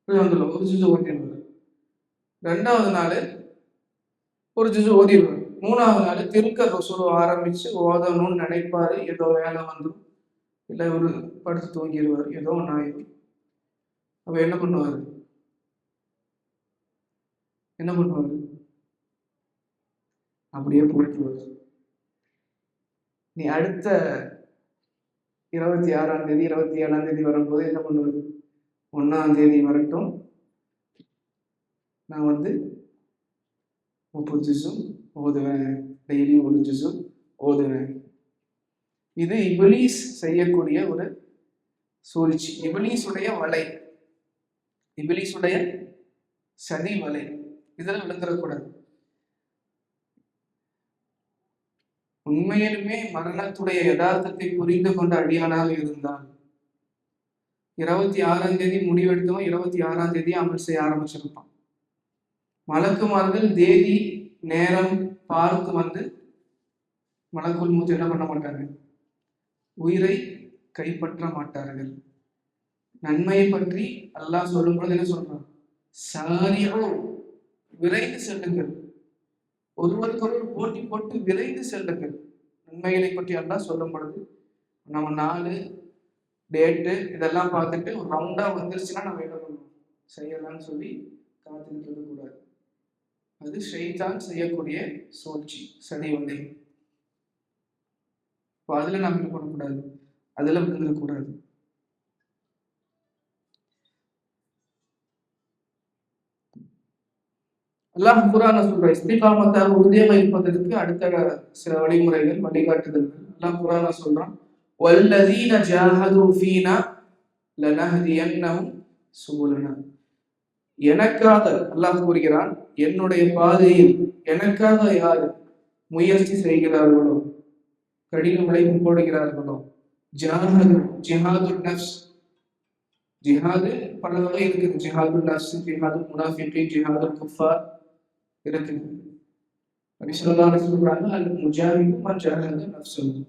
வந்துடும், ஒரு ஜுஸு ஓதிடுவார். 2வது நாள் ஒரு ஜுஸு ஓதிடுவார். 3வது நாள் திருக்க ரசூல் ஆரம்பிச்சு ஓதணும்னு நினைப்பாரு. ஏதோ வேலை வந்துடும், இல்லை ஒரு படுத்து தூங்கிடுவார், ஏதோ ஒன்று ஆயிடும். அப்ப என்ன பண்ணுவாரு? அப்படியே போயிட்டு நீ அடுத்த 26ஆம் தேதி 27ஆம் தேதி வரும்போது என்ன பண்ணுவது? 1ஆம் தேதி வரட்டும், நான் 30 ஜுஸும் ஓதுவேன், டெய்லி ஒரு ஜுஸும் ஓதுவேன். இது இப்லீஸ் செய்யக்கூடிய ஒரு சூழ்ச்சி, இப்லீஸுடைய வலை, இப்லீஸுடைய சதி வலை. இதெல்லாம் விழுந்துடக்கூடாது. உண்மையிலுமே மரணத்துடைய யதார்த்தத்தை புரிந்து கொண்ட அடியானாக இருந்தால் 26ஆம் தேதி முடிவெடுத்தவன் 26ஆம் தேதி அமல் செய்ய ஆரம்பிச்சிருப்பான். மலக்குமார்கள் தேதி நேரம் பார்த்து வந்து மலக்குள் மூத்து என்ன பண்ண மாட்டாங்க, உயிரை கைப்பற்ற மாட்டார்கள். நன்மையை பற்றி அல்லாஹ் சொல்லும் பொழுது என்ன சொல்றான், சாரியோ விரைந்து செல்லுங்கள், ஒருவருக்கொருவர் போட்டி போட்டு விரைந்து செல்லுங்கள். நன்மைகளை பற்றி அல்லாஹ் சொல்லும் பொழுது நம்ம நாலு டேட்டு இதெல்லாம் பார்த்துட்டு ஒரு ரவுண்டா வந்துருச்சுன்னா நம்ம என்ன பண்ணணும், செய்யலாம்னு சொல்லி காத்துக்கிட்டு இருக்கக்கூடாது. அது ஷைத்தான் செய்யக்கூடிய சூழ்ச்சி, சதி வந்தை. இப்போ அதுல நம்ம என்ன பண்ணக்கூடாது, அதுல விழுந்துடக்கூடாது. அல்லாஹ் குர்ஆன்ல சொல்ற இஸ்திகாமத்தாக உறுதியாக இருப்பதற்கு அடுத்த சில வழிமுறைகள், வழிகாட்டுதல்கள் அல்லாஹ் குர்ஆன்ல சொல்றான், வல்லதீன ஜாஹது ஃபீனா லனஹ்தியன்னஹும் சுபுலனா. எனக்காக அல்லாஹ் கூறுகிறான், என்னுடைய பாதையில் எனக்காக யார் முயற்சி செய்கிறார்களோ, கடின உழைப்பு போடுகிறார்களோ, ஜாஹது ஜிஹாதுல் நஃப்ஸ், ஜிஹாது பல வகை இருக்குது. ஜிஹாதுல் நஃப்ஸ், ஜிஹாதுல் முனாஃபிகீன், ஜிஹாதுல் குஃபார் இருக்குது. நபி ஸல்லல்லாஹு அலைஹி வஸல்லம் சொல்றாங்க, அல் முஜாஹிது மன் ஜாஹத நஃப்ஸஹு.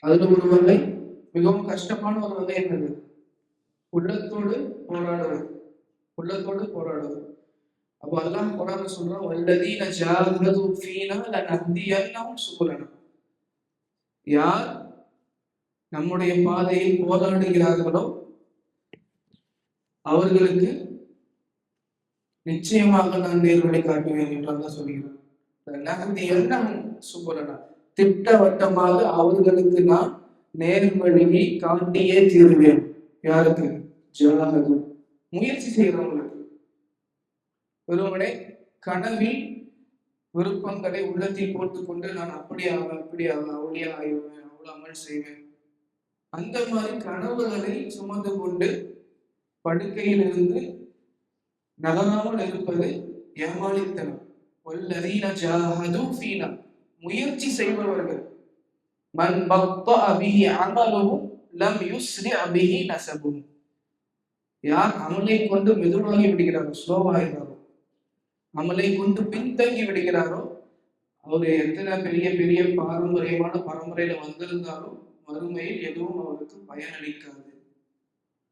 அதுல ஒரு வகை மிகவும் கஷ்டமான ஒரு வகை என்னது, உள்ளத்தோடு போராடுவது, உள்ளத்தோடு போராடுவது. அப்போ அல்லாஹ் குர்ஆன்ல சொல்றான், வல்லதீன ஜாஹது ஃபீனா லனஹ்தியன்னஹும் சுபுலனா. யார் நம்முடைய பாதையில் போராடுகிறார்களோ அவர்களுக்கு நிச்சயமாக நான் நேர்வழி காட்டுவேன் என்று அல்லாஹ் சொல்கிறார். சுபுலனா, திட்டவட்டமாக அவர்களுக்கு நான் நேர்வழியை காட்டியே தீருவேன். யாருக்கு, ஜாஹது முயற்சி செய்கிறவங்களுக்கு. வெறுமனே கனவில் விருப்பங்களை உள்ளத்தில் போட்டுக்கொண்டு நான் அப்படியாக அவளியா ஆயிடுவேன், அவ்வளவு அமல் செய்வேன், அந்த மாதிரி கனவுகளை சுமந்து கொண்டு படுக்கையில் இருந்து நகராமல் இருப்பது ஏமாளித்தனம். வல்லதீன ஜாஹது ஃபீனா, முயற்சி செய்பவர்கள். மன் பத்தஅ பிஹி அமலுஹு லம் யுஸ்ரி பிஹி நஸபுஹு. யார் அமலை கொண்டு மெதுவாகி விடுகிறாரோ, ஸ்லோவாகிறாரோ, அமலை கொண்டு பின்தங்கி விடுகிறாரோ, அவர் எத்தனை பெரிய பெரிய பாரம்பரியமான பரம்பரையில வந்திருந்தாலும் மறுமையில் எதுவும் அவருக்கு பயனளிக்காது.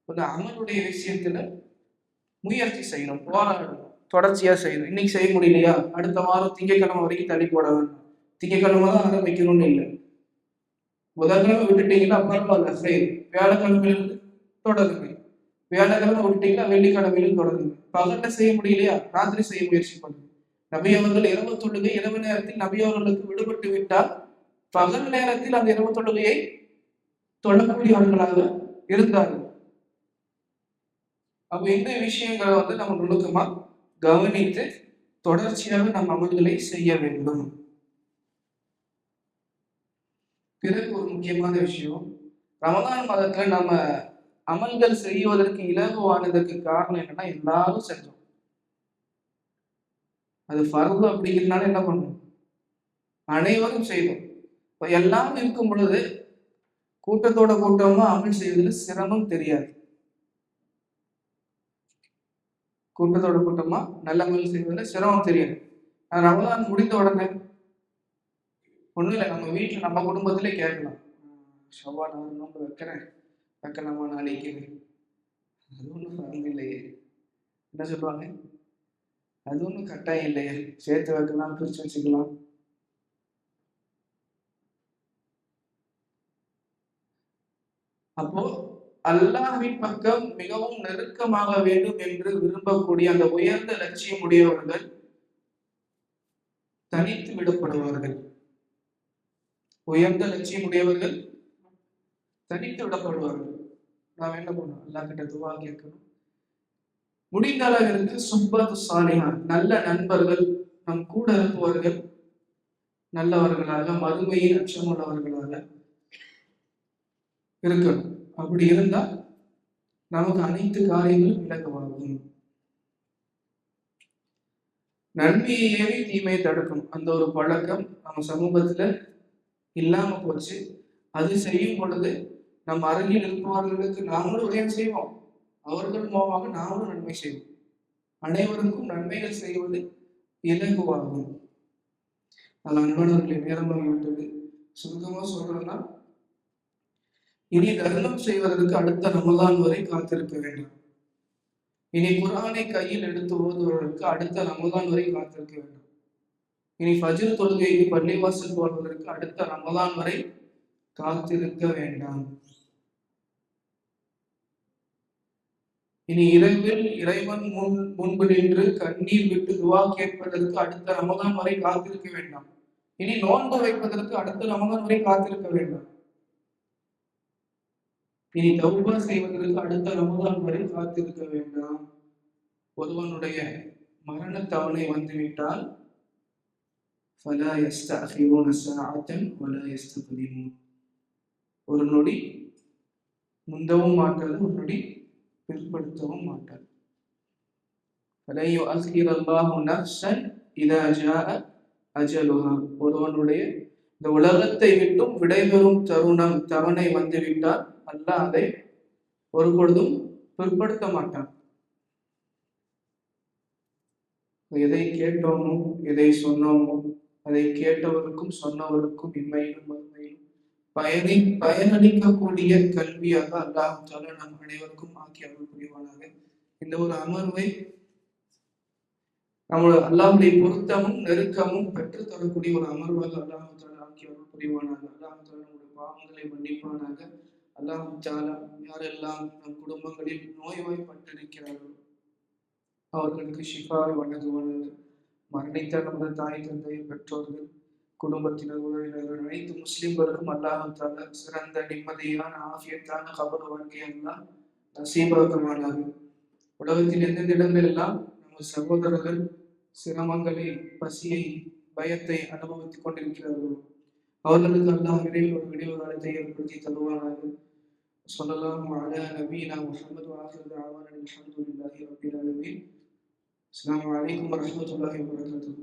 அமலுடைய விஷயத்துல முயற்சி செய்யணும், போராடணும், தொடர்ச்சியா செய்யணும். இன்னைக்கு செய்ய முடியலையா, அடுத்த வாரம் திங்கட்கிழமை வரைக்கும் தள்ளி போட வேண்டாம். திங்கட்கிழமை தான் ஆரம்பிக்கணும்னு இல்லை. புதன்கிழமை விட்டுட்டீங்கன்னா பரவாயில்ல, சரி, வியாழக்கிழமையிலிருந்து தொடருங்க. வியாழக்கிழமை விட்டீங்கன்னா வெள்ளிக்கிழமையிலும் தொடருங்க. பகல்ல செய்ய முடியலையா, ராத்திரி செய்ய முயற்சி பண்ணுங்க. நபி அவர்கள் இரவு தொழுகை, இரவு நேரத்தில் நபி அவர்களுக்கு விடுபட்டு விட்டால் பகல் நேரத்தில் அந்த இரவு தொழுகையை தொழக்கூடியவர்களாக இருந்தார்கள். அப்ப இந்த விஷயங்களை நம்ம நுணுக்கமா கவனித்து தொடர்ச்சியாக நம் அமல்களை செய்ய வேண்டும். பிறகு ஒரு முக்கியமான விஷயம், ரமதான் மாதத்துல நம்ம அமல்கள் செய்வதற்கு இலகுவானதற்கு காரணம் என்னன்னா, எல்லாரும் செஞ்சோம். அது ஃபர்து அப்படிங்கிறதுனால என்ன பண்ணணும், அனைவரும் செய்வோம். எல்லாம் இருக்கும் பொழுது கூட்டத்தோட கூட்டமா அமல் செய்வதில் சிரமம் தெரியாது. கூட்டத்தோட கூட்டமா நல்ல அமல் செய்வதில் சிரமம் தெரியாது. ரமதான் முடிந்த உடனே ஒண்ணும் இல்லை, நம்ம வீட்டுல நம்ம குடும்பத்திலே கேட்கலாம், ஷவ்வா நான் நோன்பு வைக்கலாமா நாளைக்கு, அது ஒன்றும் ஃபர்து இல்லையே, என்ன சொல்லுவாங்க, அது ஒன்றும் கட்டாயம் இல்லையே, சேர்த்து வைக்கலாம், பிரிச்சு வச்சுக்கலாம். அப்போ அல்லாஹ்வின் பக்கம் மிகவும் நெருக்கமாக வேண்டும் என்று விரும்பக்கூடிய அந்த உயர்ந்த லட்சியம் உடையவர்கள் தனித்து விடப்படுவார்கள். உயர்ந்த லட்சியம் உடையவர்கள் தனித்து விடப்படுவார்கள். நாம் என்ன பண்ணணும், அல்லாஹ் கிட்ட துவா கேட்கணும். முடிந்த அளவிற்கு சுப்பத்து சாலிஹான், நல்ல நண்பர்கள், நம் கூட இருப்பவர்கள் நல்லவர்களாக, மறுமையின் அச்சமுள்ளவர்களாக இருக்கணும். அப்படி இருந்தா நமக்கு அனைத்து காரியங்களும் இலகுவாகும். நன்மையை ஏவி தீமையை தடுக்கும் அந்த ஒரு பழக்கம் நம்ம சமூகத்துல இல்லாம போச்சு. அது செய்யும் பொழுது நம் அருகில் இருப்பவர்களுக்கு நாமளும் உதயம் செய்வோம், அவர்கள் மூலமாக நாமளும் நன்மை செய்வோம். அனைவருக்கும் நன்மைகள் செய்வது இலகுவாகும். அது அன்பானவர்களை நேரமாக விட்டது. சுருக்கமா சொல்றதுன்னா, இனி தர்மம் செய்வதற்கு அடுத்த ரமலான் வரை காத்திருக்க வேண்டாம். இனி குர்ஆனை கையில் எடுத்து ஓதுவதற்கு அடுத்த ரமலான் வரை காத்திருக்க வேண்டாம். இனி ஃபஜ்ர் தொழுகைக்கு பள்ளிவாசல் போவதற்கு அடுத்த ரமலான் வரை காத்திருக்க வேண்டாம். இனி இரவில் இறைவன் முன்பு நின்று கண்ணீர் விட்டு துவா கேட்பதற்கு அடுத்த ரமலான் வரை காத்திருக்க வேண்டாம். இனி நோன்பு வைப்பதற்கு அடுத்த ரமலான் வரை காத்திருக்க வேண்டாம். இனி தௌபா செய்வதற்கு அடுத்த ரமலான் வரை காத்திருக்க வேண்டாம். ஒருவனுடைய மரண தவணை வந்துவிட்டால் فلا يستأخرون ساعة ولا يستقدمون. ஒரு நொடி முந்தவும் மாட்டாது, ஒரு நொடி பிற்படுத்தவும் மாட்டாது. فلن يؤخر الله نفسا إذا جاء أجلها. ஒருவனுடைய இந்த உலகத்தை விட்டும் விடைபெறும் தவணை வந்துவிட்டால் அல்லாஹ் அதை ஒரு பொழுதும் பிற்படுத்த மாட்டான். எதை கேட்டோமோ எதை சொன்னோமோ அதை கேட்டவருக்கும் சொன்னவருக்கும் இன்மையிலும் மறுமையிலும் பயனளிக்கக்கூடிய கல்வியாக அல்லாஹ் நம் அனைவருக்கும் ஆக்கி அருள் புரிவானாக. இந்த ஒரு அமர்வை நம்மளோட அல்லாஹ்வுடைய பொருத்தமும் நெருக்கமும் பெற்று தரக்கூடிய ஒரு அமர்வாக அல்லாஹ் ஆக்கி அருள் புரிவானாக. அல்லாஹ் நம்முடைய பாவங்களை மன்னிப்பானாக. அல்லாஹ் யாரெல்லாம் நம் குடும்பங்களில் நோய்வாய்ப்பட்டிருக்கிறார்கள் அவர்களுக்கு ஷிஃபாவை வழங்குவானாக. மரணித்த நமது தாய் தந்தை பெற்றோர்கள் குடும்பத்தினர் உறவினர்கள் அனைத்து முஸ்லிம்களுக்கும் அல்லாஹ் சிறந்த நிம்மதியான ஆஃபியத்தான கபர் வாழ்க்கை எல்லாம் நசீபாக்கமானாக. உலகத்தில் எந்தெந்த இடங்கள் எல்லாம் நமது சகோதரர்கள் சிரமங்களை, பசியை, பயத்தை அனுபவித்துக் கொண்டிருக்கிறார்களோ அவர்களுக்கு அல்லாஹ் விரைவில் ஒரு விடிவு காலத்தை ஏற்படுத்தி தருவானாக. ஸல்லல்லாஹு அலா நபீனா முஹம்மது வ ஆகிரு தஅவானா அல்ஹம்துலில்லாஹி ரப்பில் ஆலமீன். அஸ்ஸலாமு அலைக்கும் வரஹ்மத்துல்லாஹி வபரகாத்துஹு.